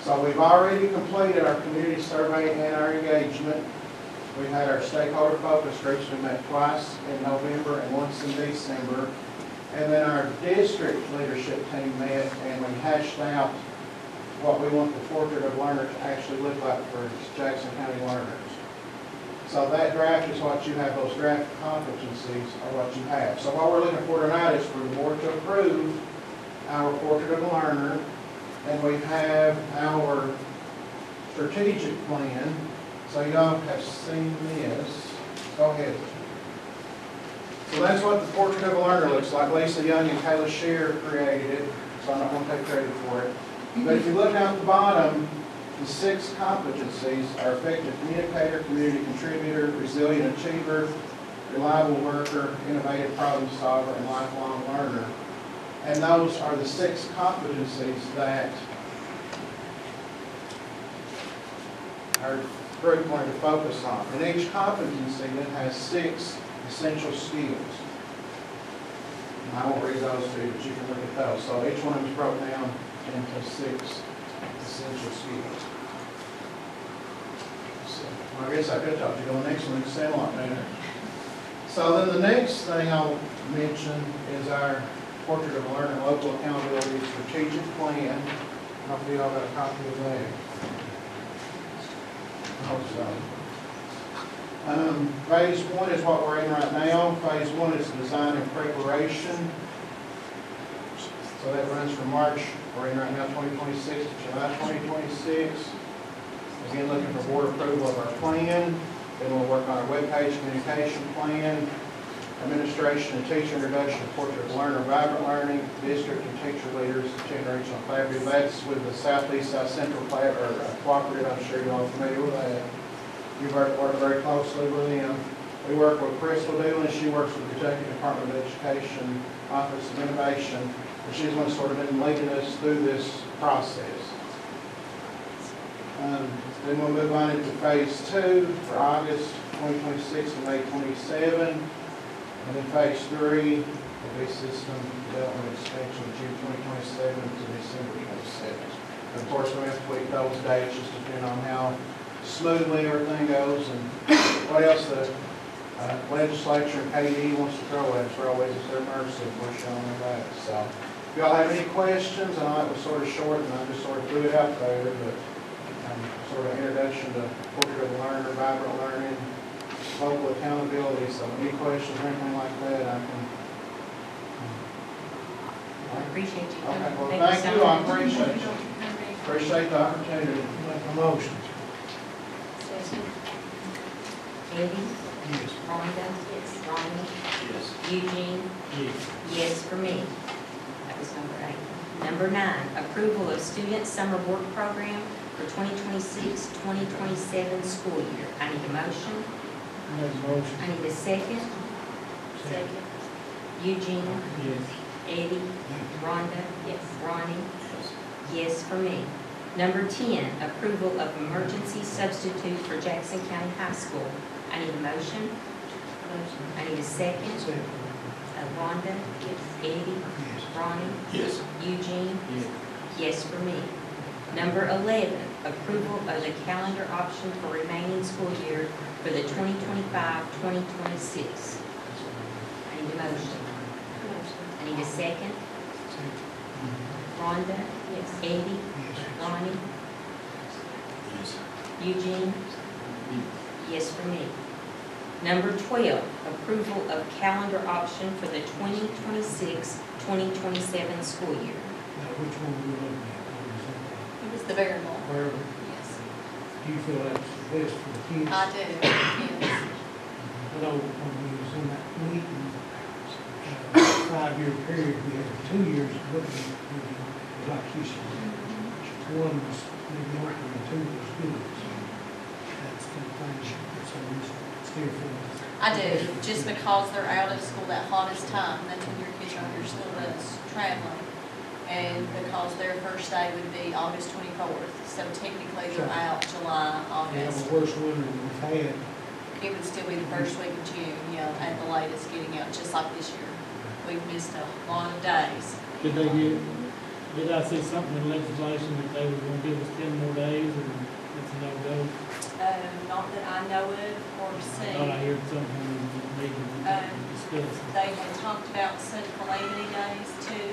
So we've already completed our community survey and our engagement. We had our stakeholder focus groups. We met twice in November and once in December. And then our district leadership team met and we hashed out what we want the portrait of learner to actually look like for Jackson County learners. So that draft is what you have, those draft competencies are what you have. So what we're looking for tonight is for the board to approve our portrait of a learner, and we have our strategic plan. So y'all have seen this. Go ahead. So that's what the portrait of a learner looks like. Lisa Young and Kayla Shear created it, so I'm not going to take credit for it. But if you look down at the bottom, the 6 competencies are effective communicator, community contributor, resilient achiever, reliable worker, innovative problem solver, and lifelong learner. And those are the 6 competencies that our group wanted to focus on. And each competency then has 6 essential skills. And I won't read those to you, but you can look at those. So each one of them is broken down into 6 essential skills. So, I guess I could have talked to you on the next one, it's the same lot better. So then the next thing I'll mention is our portrait of a learner local accountability strategic plan. Hopefully y'all got a copy of that. I hope so. Phase 1 is what we're in right now. Phase 1 is design and preparation. So that runs from March, we're in right now, 2026 to July 2026. Again, looking for board approval of our plan. Then we'll work on our webpage communication plan, administration and teacher introduction to portrait of learner, vibrant learning, district and teacher leaders, attend regional collaborative. That's with the Southeast South Central Cooperative. I'm sure you're all familiar with that. You work very closely with them. We work with Crystal Doolin. She works with the Kentucky Department of Education Office of Innovation. And she's one sort of been leading us through this process. Then we'll move on into phase 2 for August 2026 to May 27. And then phase 3 will be system development extension June 2027 to December 27. And of course, we have to tweak those dates just depending on how smoothly everything goes and what else the legislature and KD wants to throw at us. We're always at their mercy if we're showing them that. So if y'all have any questions, I know it was sort of short and I just sort of threw it out there, but sort of introduction to portrait of a learner, vibrant learning, local accountability. So any questions or anything like that, I can. I appreciate you. Okay, well, thank you. I appreciate you. Appreciate the opportunity. Make a motion. Eddie, Yes. Rhonda? Yes. Ronnie? Yes. Eugene? Yes. Yes for me. That was number 8. Number 9, approval of student summer work program for 2026-2027 school year. I need a motion. Make a motion. I need a second. Second. Eugene? Yes. Eddie? Rhonda? Yes. Ronnie? Yes for me. Number 10, approval of emergency substitute for Jackson County High School. I need a motion. I need a second. Second. Rhonda? Yes. Eddie? Yes. Ronnie? Yes. Eugene? Yes. Yes for me. Number 11, approval of the calendar option for remaining school year for the 2025-2026. I need a motion. I need a second. Second. Rhonda? Yes. Eddie? Yes. Ronnie? Yes. Eugene? Yes for me. Number 12, approval of calendar option for the 2026-2027 school year. Now, which one were we looking at? What was that? It was the variable. Where, Yes. do you feel that's best for the kids? I do, yes. I know when we was in that meeting, 5-year period, we had 2 years of looking at, like you said, one was mediocre and 2 was good, so that's the thing, so we still feel. I do, just because they're out of school that hottest time, that's when your kids are on your school bus traveling. And because their first day would be August 24th, so technically they're out July, Yeah, August. the worst winter we've had. It would still be the first week of June, you know, at the latest getting out, just like this year. We've missed a lot of days. Did I see something in legislation that they were gonna give us 10 more days, or it's a no-go? Not that I know of or I seen. thought I heard something we needed to discuss. They had talked about some calamity days too,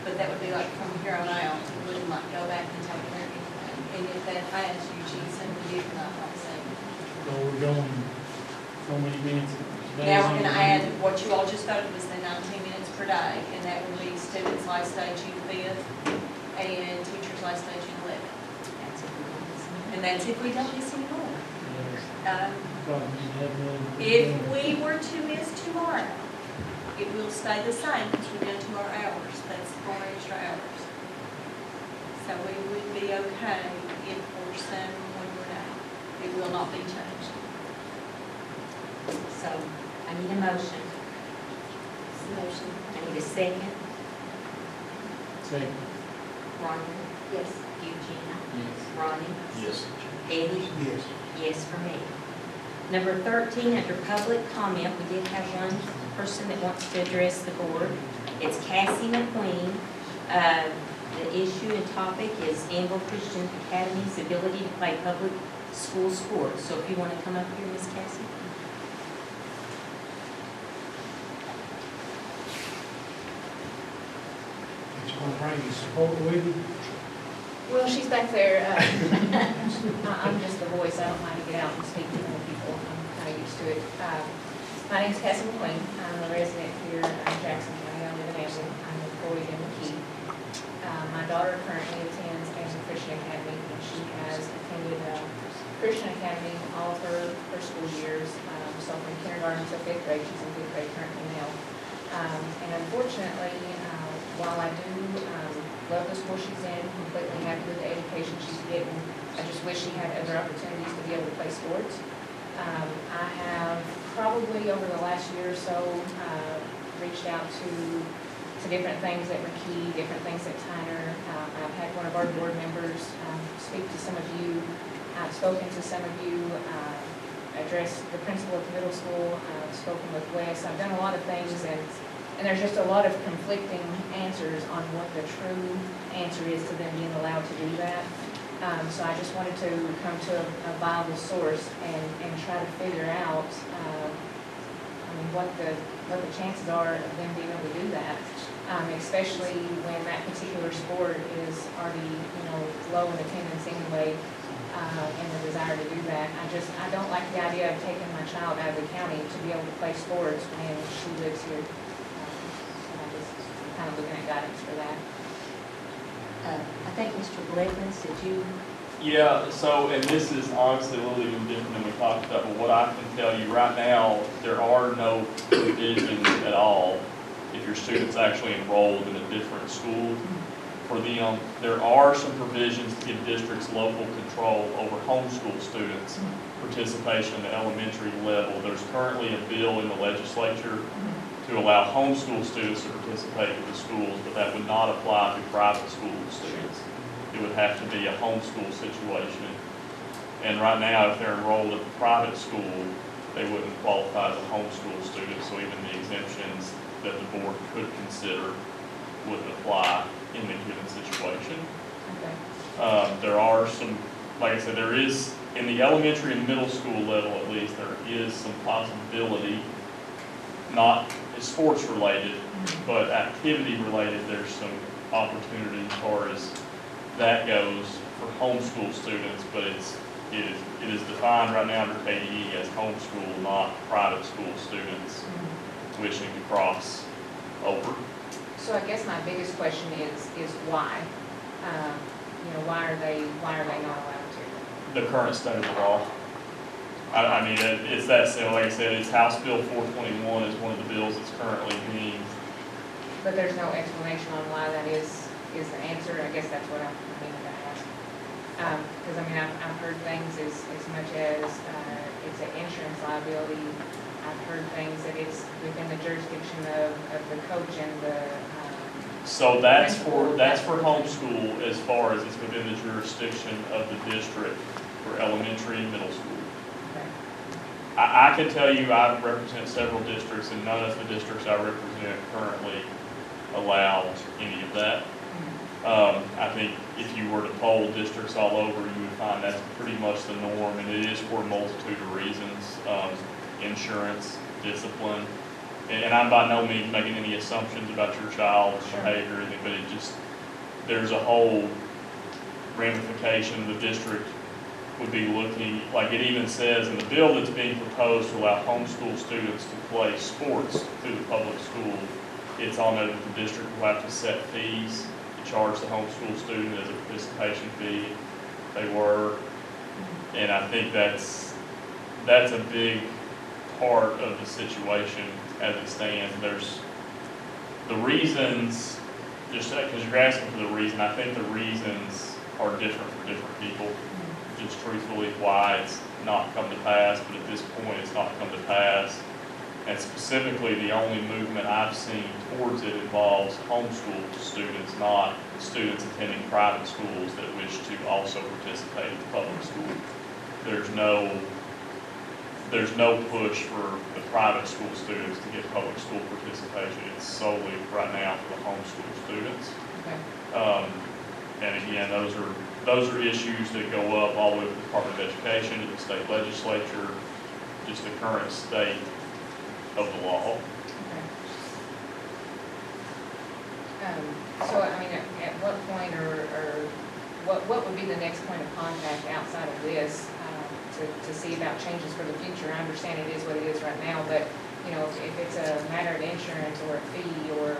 but that would be like from here on out, we wouldn't like go back and take care of anything. And if that has, you choose something different, I'd say. So we're going so many minutes. Now we're gonna add, what you all just voted was the 19 minutes per day, and that would be students last day June 5th, and teachers last day June 11th. That's if we want this. And that's if we don't miss any more. Probably need to have another. If we were to miss tomorrow, it will stay the same because we're down to our hours, that's 4 extra hours. So we would be okay if for some one more day. It will not be changed. So I need a motion. Motion. I need a second. Second. Rhonda? Yes. Eugene? Yes. Ronnie? Yes. Eddie? Yes. Yes for me. Number 13, under public comment, we did have one person that wants to address the board. It's Cassie McQueen. The issue and topic is Anvil Christian Academy's ability to play public school sports. So if you want to come up here, Miss Cassie. It's going to bring you support with you. Well, she's back there. I'm just the voice. I don't mind to get out and speak to more people. I'm kind of used to it. My name's Cassie McQueen. I'm a resident here in Jackson County. I live in Anvil. I'm employed in McKee. My daughter currently attends Anvil Christian Academy, and she has attended Christian Academy all of her school years. So from kindergarten to 5th grade, she's in 5th grade currently now. And unfortunately, while I do love the school she's in, completely happy with the education she's getting, I just wish she had other opportunities to be able to play sports. I have probably over the last year or so reached out to different things at McKee, different things at Tyner. I've had one of our board members speak to some of you. I've spoken to some of you, addressed the principal at the middle school, spoken with Wes. I've done a lot of things, and there's just a lot of conflicting answers on what the true answer is to them being allowed to do that. So I just wanted to come to a viable source and try to figure out what the chances are of them being able to do that, especially when that particular sport is already low in attendance anyway, and the desire to do that. I don't like the idea of taking my child out of the county to be able to play sports when she lives here. I'm kind of looking at guidance for that. I think Mr. Blevins, did you Yeah, so, and this is honestly a little even different than we talked about, but what I can tell you right now, there are no provisions at all if your student's actually enrolled in a different school. For them, there are some provisions to give districts local control over homeschool students' participation in the elementary level. There's currently a bill in the legislature to allow homeschool students to participate in the schools, but that would not apply to private school students. It would have to be a homeschool situation. And right now, if they're enrolled at the private school, they wouldn't qualify as a homeschool student, so even the exemptions that the board could consider wouldn't apply in the given situation. There are some, like I said, there is, in the elementary and middle school level at least, there is some possibility, not sports related, but activity related, there's some opportunity as far as that goes for homeschool students, but it is defined right now under KDE as homeschool, not private school students wishing to cross over. So I guess my biggest question is why? Why are they not allowed to? The current state of the law. I mean, it's that simple. Like I said, it's House Bill 421 is one of the bills that's currently being. But there's no explanation on why that is the answer. I guess that's what I mean to ask. Because I've heard things as much as it's an insurance liability. I've heard things that it's within the jurisdiction of the coach and the. So that's for homeschool as far as it's within the jurisdiction of the district for elementary and middle school. I can tell you I represent several districts, and none of the districts I represent currently allow any of that. I think if you were to poll districts all over, you would find that's pretty much the norm, and it is for a multitude of reasons, insurance, discipline. And I'm by no means making any assumptions about your child's behavior or anything, but it just, there's a whole ramification. The district would be looking, like it even says in the bill that's being proposed to allow homeschool students to play sports through the public school, it's on there that the district will have to set fees to charge the homeschool student as a participation fee. They were, and I think that's a big part of the situation as it stands. There's the reasons, just because you're asking for the reason, I think the reasons are different for different people. Just truthfully why it's not come to pass, but at this point it's not come to pass. And specifically, the only movement I've seen towards it involves homeschool students, not students attending private schools that wish to also participate in the public school. There's no push for the private school students to get public school participation. It's solely right now for the homeschool students. Okay. And again, those are issues that go up all the way to the Department of Education, to the state legislature, just the current state of the law. Okay. So, at what point or what would be the next point of contact outside of this to see about changes for the future? I understand it is what it is right now, but, if it's a matter of insurance or a fee or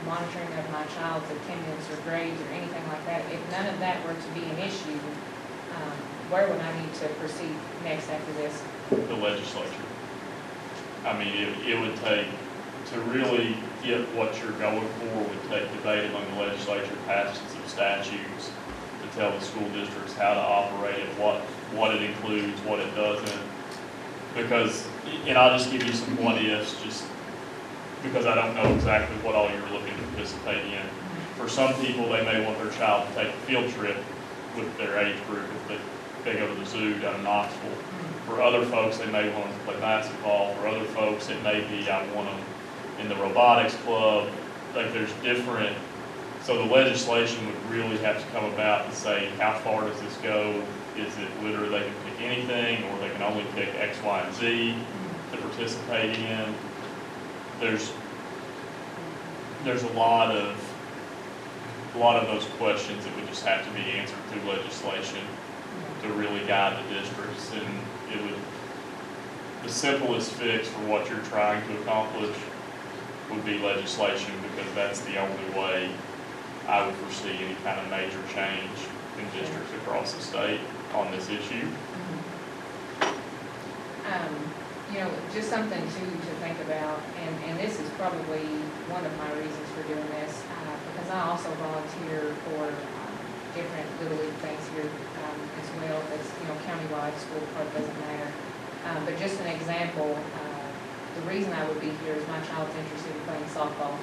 monitoring of my child's attendance or grades or anything like that, if none of that were to be an issue, where would I need to proceed next after this? The legislature. I mean, it would take, to really get what you're going for, would take debate among the legislature, passage of statutes to tell the school districts how to operate it, what it includes, what it doesn't. Because, and I'll just give you some what ifs, just because I don't know exactly what all you're looking to participate in. For some people, they may want their child to take a field trip with their age group if they go to the zoo down in Knoxville. For other folks, they may want them to play basketball. For other folks, it may be, I want them in the robotics club. Like, there's different, so the legislation would really have to come about and say, how far does this go? Is it literally they can pick anything, or they can only pick X, Y, and Z to participate in? There's a lot of those questions that would just have to be answered through legislation to really guide the districts. And it would, the simplest fix for what you're trying to accomplish would be legislation, because that's the only way I would foresee any kind of major change in districts across the state on this issue. You know, just something to think about, and this is probably one of my reasons for doing this, because I also volunteer for different Little League things here as well. That's, you know, countywide, school part doesn't matter. But just an example, the reason I would be here is my child's interested in playing softball.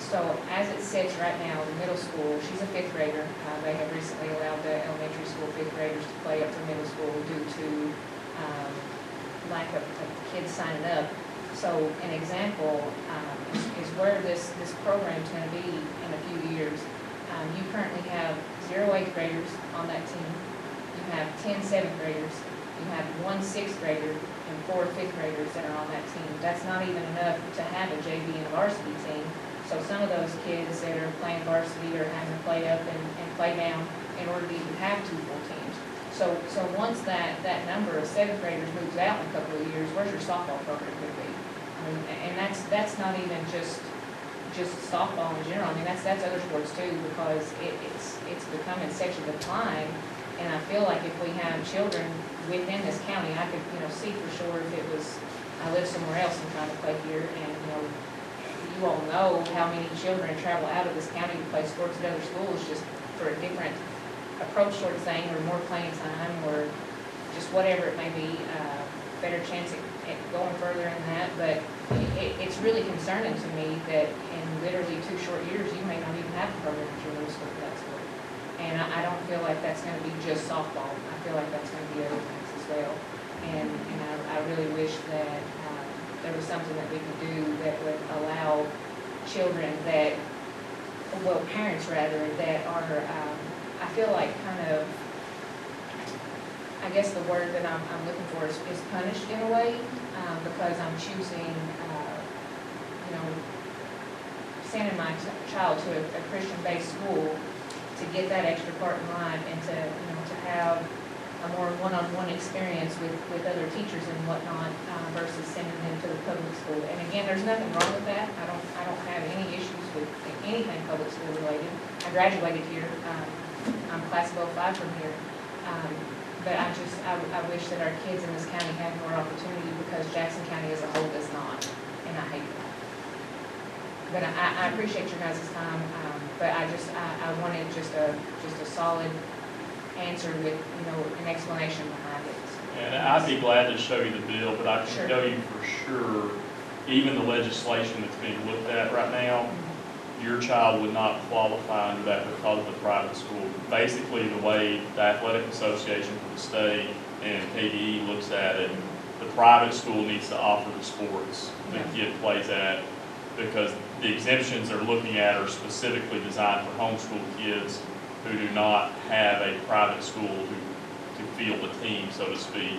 So as it sits right now, the middle school, she's a fifth grader. They have recently allowed the elementary school fifth graders to play up to middle school due to lack of kids signing up. So an example is where this program's going to be in a few years. You currently have 0 8th graders on that team. You have 10 7th graders. You have 1 6th grader and 4 5th graders that are on that team. That's not even enough to have a JV and a varsity team. So some of those kids that are playing varsity are having to play up and play down in order to even have 2 full teams. So once that number of 7th graders moves out in a couple of years, where's your softball program going to be? I mean, and that's not even just softball in general. I mean, that's other sports too, because it's becoming such a decline. And I feel like if we have children within this county, I could, you know, see for sure if it was, I live somewhere else and trying to play here, and, you know, you all know how many children travel out of this county to play sports at other schools just for a different approach sort of thing, or more playing time, or just whatever it may be, better chance at going further in that. But it's really concerning to me that in literally 2 short years, you may not even have a program at your middle school for that sport. And I don't feel like that's going to be just softball. I feel like that's going to be other things as well. And I really wish that there was something that we could do that would allow children that, well, parents rather, that are, I feel like kind of, I guess the word that I'm looking for is punished in a way, because I'm choosing, you know, sending my child to a Christian-based school to get that extra part in line, and to, you know, to have a more one-on-one experience with other teachers and whatnot, versus sending them to the public school. And again, there's nothing wrong with that. I don't have any issues with anything public school related. I graduated here. I'm class of 05 from here. But I wish that our kids in this county had more opportunity, because Jackson County as a whole does not, and I hate that. But I appreciate your guys' time, but I wanted just a solid answer with, you know, an explanation behind it. And I'd be glad to show you the bill, but I Sure. can tell you for sure, even the legislation that's being looked at right now, your child would not qualify under that because of the private school. Basically, the way the Athletic Association for the state and KDE looks at it, the private school needs to offer the sports the kid plays at, because the exemptions they're looking at are specifically designed for homeschool kids who do not have a private school to field a team, so to speak.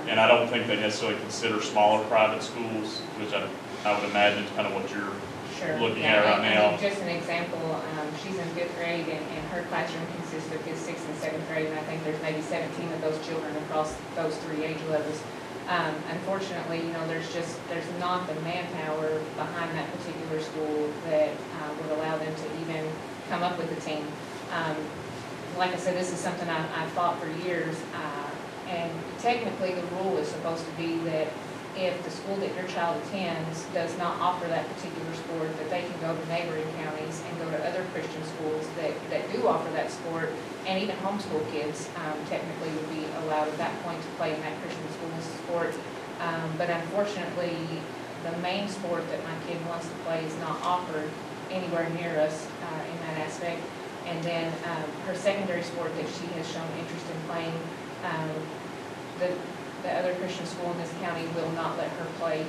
And I don't think they necessarily consider smaller private schools, which I would imagine is kind of what you're looking at right now. Just an example, she's in 5th grade, and her classroom consists of 5th, 6th, and 7th grade, and I think there's maybe 17 of those children across those 3 age levels. Unfortunately, you know, there's not the manpower behind that particular school that would allow them to even come up with a team. Like I said, this is something I've fought for years, and technically the rule is supposed to be that if the school that your child attends does not offer that particular sport, that they can go to neighboring counties and go to other Christian schools that do offer that sport, and even homeschool kids technically would be allowed at that point to play in that Christian school sport. But unfortunately, the main sport that my kid wants to play is not offered anywhere near us in that aspect. And then her secondary sport that she has shown interest in playing, the other Christian school in this county will not let her play,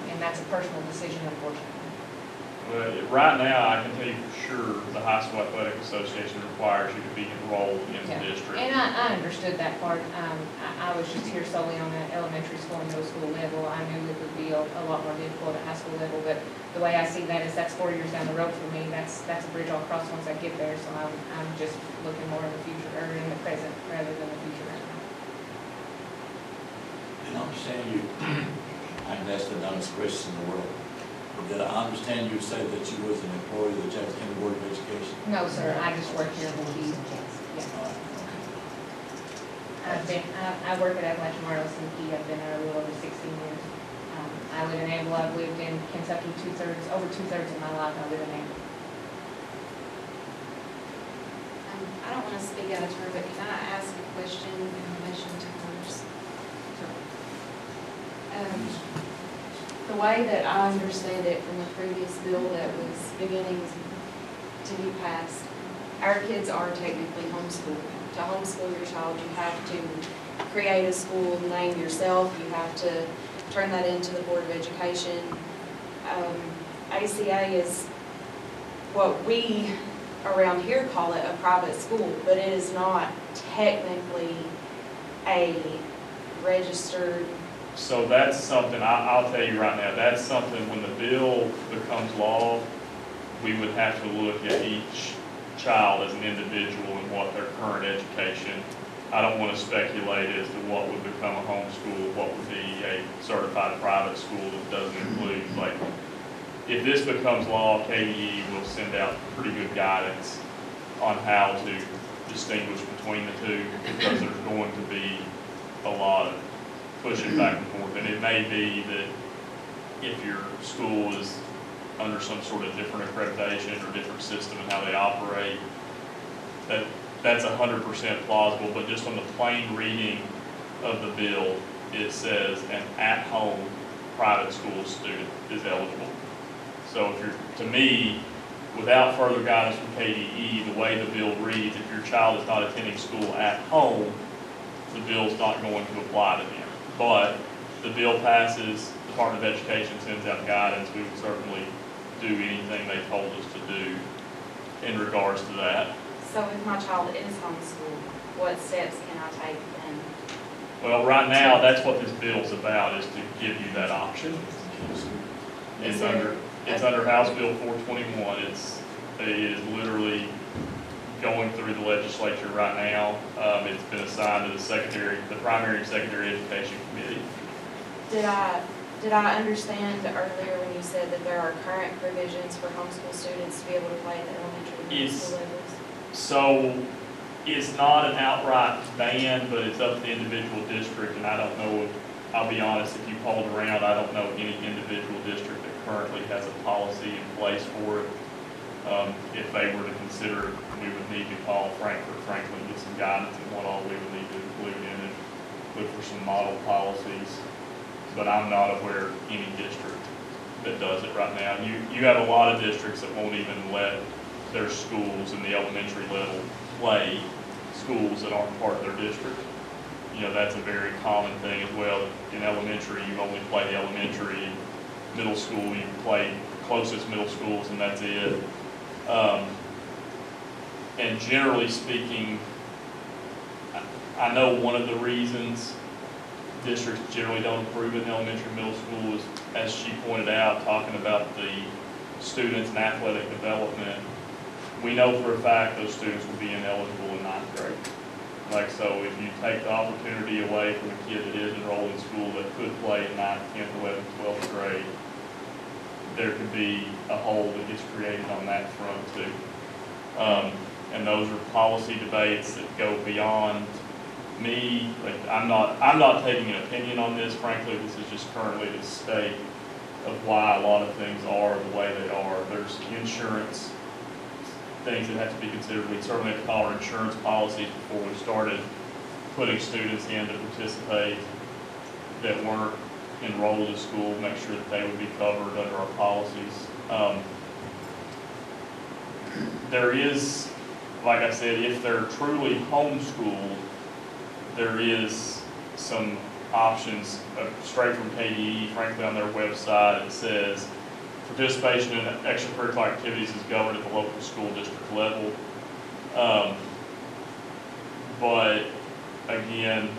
and that's a personal decision, unfortunately. Well, right now, I can tell you for sure, the High School Athletic Association requires you to be enrolled in the district. And I understood that part. I was just here solely on that elementary school and middle school level. I knew it would be a lot more difficult at high school level, but the way I see that is that's 4 years down the road for me. That's a bridge I'll cross once I get there, so I'm just looking more in the future, or in the present, rather than the future right now. And I understand you, I'm that's the dumbest question in the world. But I understand you say that you was an employee of the Jackson County Board of Education. No, sir, I just work here in Keys. I work at Appalachian Memorial in Key. I've been there a little over 16 years. I live in Amble. I've lived in Kentucky over two-thirds of my life. I live in Amble. I don't want to speak out of turn, but can I ask a question in relation to hers? The way that I understand it from the previous bill that was beginning to be passed, our kids are technically homeschooled. To homeschool your child, you have to create a school name yourself. You have to turn that into the Board of Education. ACA is what we around here call it a private school, but it is not technically a registered. So that's something, I'll tell you right now, that's something when the bill becomes law, we would have to look at each child as an individual and what their current education. I don't want to speculate as to what would become a homeschool, what would be a certified private school that doesn't include, like, if this becomes law, KDE will send out pretty good guidance on how to distinguish between the two, because there's going to be a lot of pushing back and forth. And it may be that if your school is under some sort of different accreditation or different system and how they operate, that's 100% plausible, but just on the plain reading of the bill, it says an at-home private school student is eligible. So if you're, to me, without further guidance from KDE, the way the bill reads, if your child is not attending school at home, the bill's not going to apply to them. But the bill passes, the Department of Education sends out guidance, we would certainly do anything they told us to do in regards to that. So if my child is homeschooled, what steps can I take then? Well, right now, that's what this bill's about, is to give you that option. It's under House Bill 421. It is literally going through the legislature right now. It's been assigned to the Primary and Secondary Education Committee. Did I understand earlier when you said that there are current provisions for homeschool students to be able to play at the elementary and middle school levels? So it's not an outright ban, but it's up to the individual district, and I don't know, I'll be honest, if you polled around, I don't know any individual district that currently has a policy in place for it. If they were to consider it, we would need to call Franklin, get some guidance on what all we would need to include in it, look for some model policies. But I'm not aware of any district that does it right now. You have a lot of districts that won't even let their schools in the elementary level play schools that aren't part of their district. You know, that's a very common thing as well. In elementary, you only play the elementary. In middle school, you play the closest middle schools, and that's it. And generally speaking, I know one of the reasons districts generally don't approve in elementary and middle school is, as she pointed out, talking about the students and athletic development. We know for a fact those students will be ineligible in ninth grade. Like, so if you take the opportunity away from a kid that is enrolled in school that could play in 9th, 10th, 11th, 12th grade, there could be a hole that gets created on that front too. And those are policy debates that go beyond me. Like, I'm not taking an opinion on this. Frankly, this is just currently the state of why a lot of things are the way they are. There's insurance things that have to be considered. We certainly have to call our insurance policies before we started putting students in to participate that weren't enrolled in school, make sure that they would be covered under our policies. There is, like I said, if they're truly homeschooled, there is some options straight from KDE, frankly, on their website. It says participation in extracurricular activities is governed at the local school district level. But again,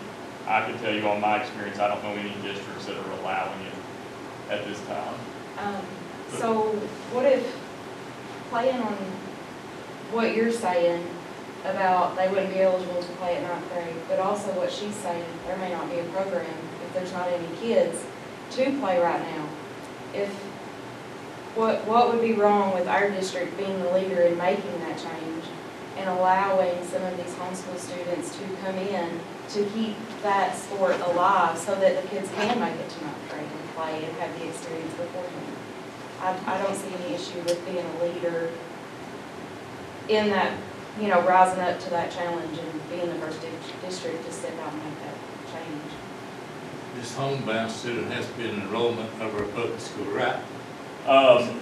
I can tell you on my experience, I don't know any districts that are allowing it at this time. So what if, playing on what you're saying about they wouldn't be eligible to play at 9th grade, but also what she's saying, there may not be a program if there's not any kids to play right now. If what would be wrong with our district being the leader in making that change and allowing some of these homeschool students to come in to keep that sport alive so that the kids can make it to ninth grade and play and have the experience beforehand? I don't see any issue with being a leader in that, you know, rising up to that challenge and being the first district to step out and make that change. This homebound student has to be an enrollment over a public school, right?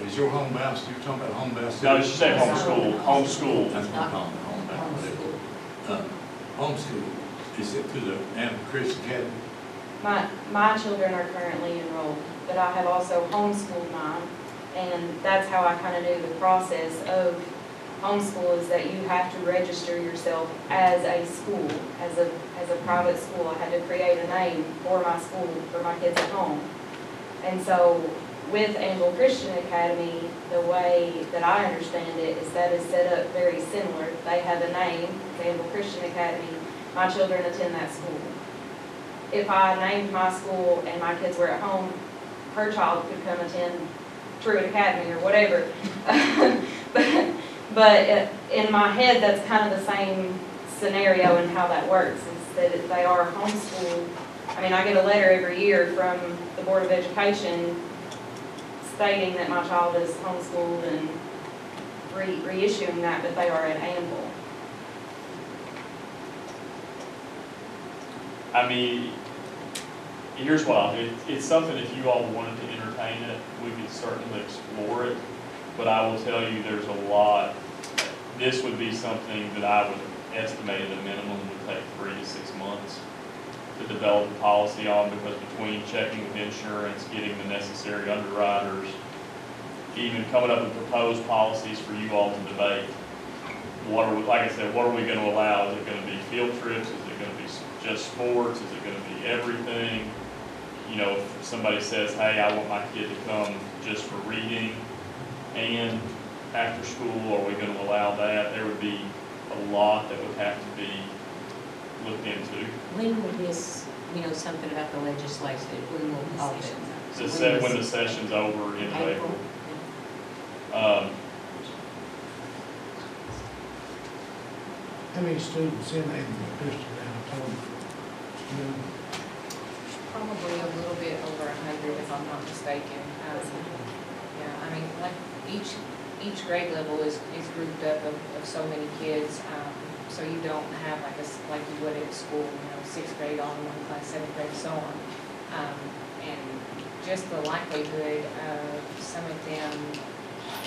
Is your homebound, you're talking about homebound student? No, she said homeschool. That's what I'm talking about, homebound. Homeschool, is it through the Amber Christian Academy? My children are currently enrolled, but I have also homeschooled mine, and that's how I kind of knew the process of homeschool is that you have to register yourself as a school, as a private school. I had to create a name for my school, for my kids at home. And so with Angel Christian Academy, the way that I understand it is that is set up very similar. They have a name, Angel Christian Academy. My children attend that school. If I named my school and my kids were at home, her child could come attend Truett Academy or whatever. But in my head, that's kind of the same scenario and how that works, is that if they are homeschooled. I mean, I get a letter every year from the Board of Education stating that my child is homeschooled and reissuing that, but they are at Anvil. I mean, here's what I'll do. It's something, if you all wanted to entertain it, we could certainly explore it. But I will tell you, there's a lot. This would be something that I would estimate at a minimum would take 3 to 6 months to develop a policy on, because between checking with insurance, getting the necessary underwriters, even coming up with proposed policies for you all to debate. What are we, like I said, what are we going to allow? Is it going to be field trips? Is it going to be just sports? Is it going to be everything? You know, if somebody says, hey, I want my kid to come just for reading and after school, are we going to allow that? There would be a lot that would have to be looked into. When will this, you know, something about the legislation, when will all this? When the session's over in April. How many students in Angel Christian now, total? You know, Probably a little bit over 100, if I'm not mistaken. Yeah, I mean, like each grade level is grouped up of so many kids, so you don't have like you would at school, you know, 6th grade on one class, 7th grade, so on. And just the likelihood of some of them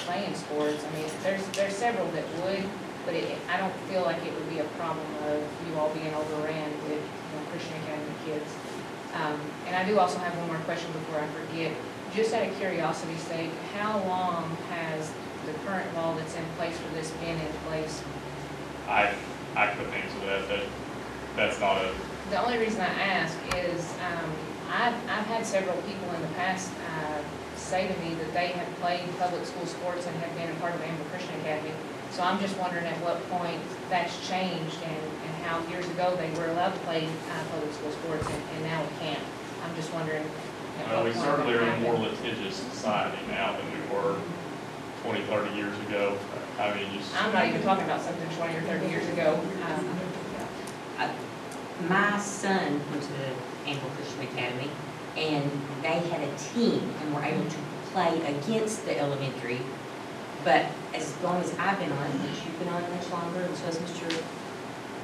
playing sports, I mean, there's several that would, but I don't feel like it would be a problem of you all being overran with, you know, Christian Academy kids. And I do also have one more question before I forget. Just out of curiosity's sake, how long has the current law that's in place for this been in place? I couldn't answer that. That's not a. The only reason I ask is I've had several people in the past say to me that they have played public school sports and have been a part of Amber Christian Academy. So I'm just wondering at what point that's changed and how years ago they were allowed to play public school sports and now we can't. I'm just wondering. Well, we certainly are in a more litigious society now than we were 20, 30 years ago. I mean, I'm not even talking about something 20 or 30 years ago. My son went to the Anvil Christian Academy, and they had a team and were able to play against the elementary. But as long as I've been on it, which you've been on it much longer, and so has Mr.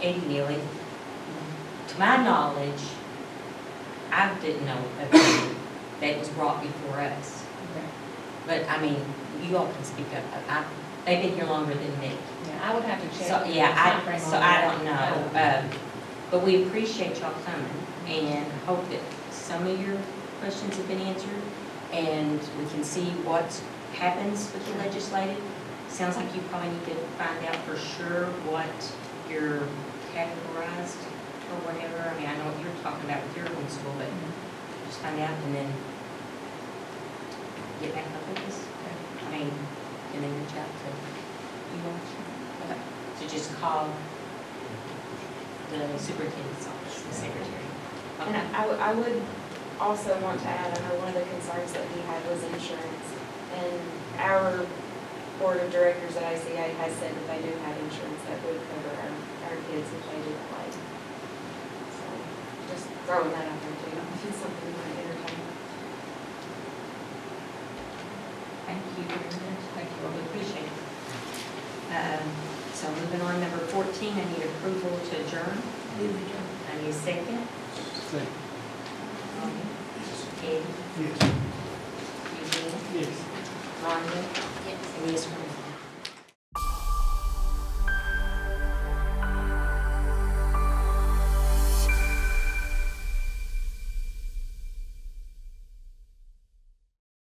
Eddie Neely, to my knowledge, I didn't know of any that was brought before us. Okay. But, I mean, you all can speak up. They've been here longer than me. Yeah, I would have to check. So, yeah, I don't know. But we appreciate y'all coming and hope that some of your questions have been answered and we can see what happens with the legislative. Sounds like you probably need to find out for sure what you're categorized or whatever. I mean, I know what you're talking about with your homeschool, but just find out and then get back up with us. I mean, and then reach out to you all. Okay. So just call the superintendent's office, the secretary. Okay. And I would also want to add, I know one of the concerns that he had was insurance. And our board of directors at ACA has said that they do have insurance that would cover our kids if they do play. So, just throwing that out there too, if it's something you might entertain. Thank you very much. Thank you, I appreciate it. So moving on, number 14, I need approval to adjourn. I need a second. Second. Eddie? Yes. Eugene? Yes. Rhonda? Yes. And yes, from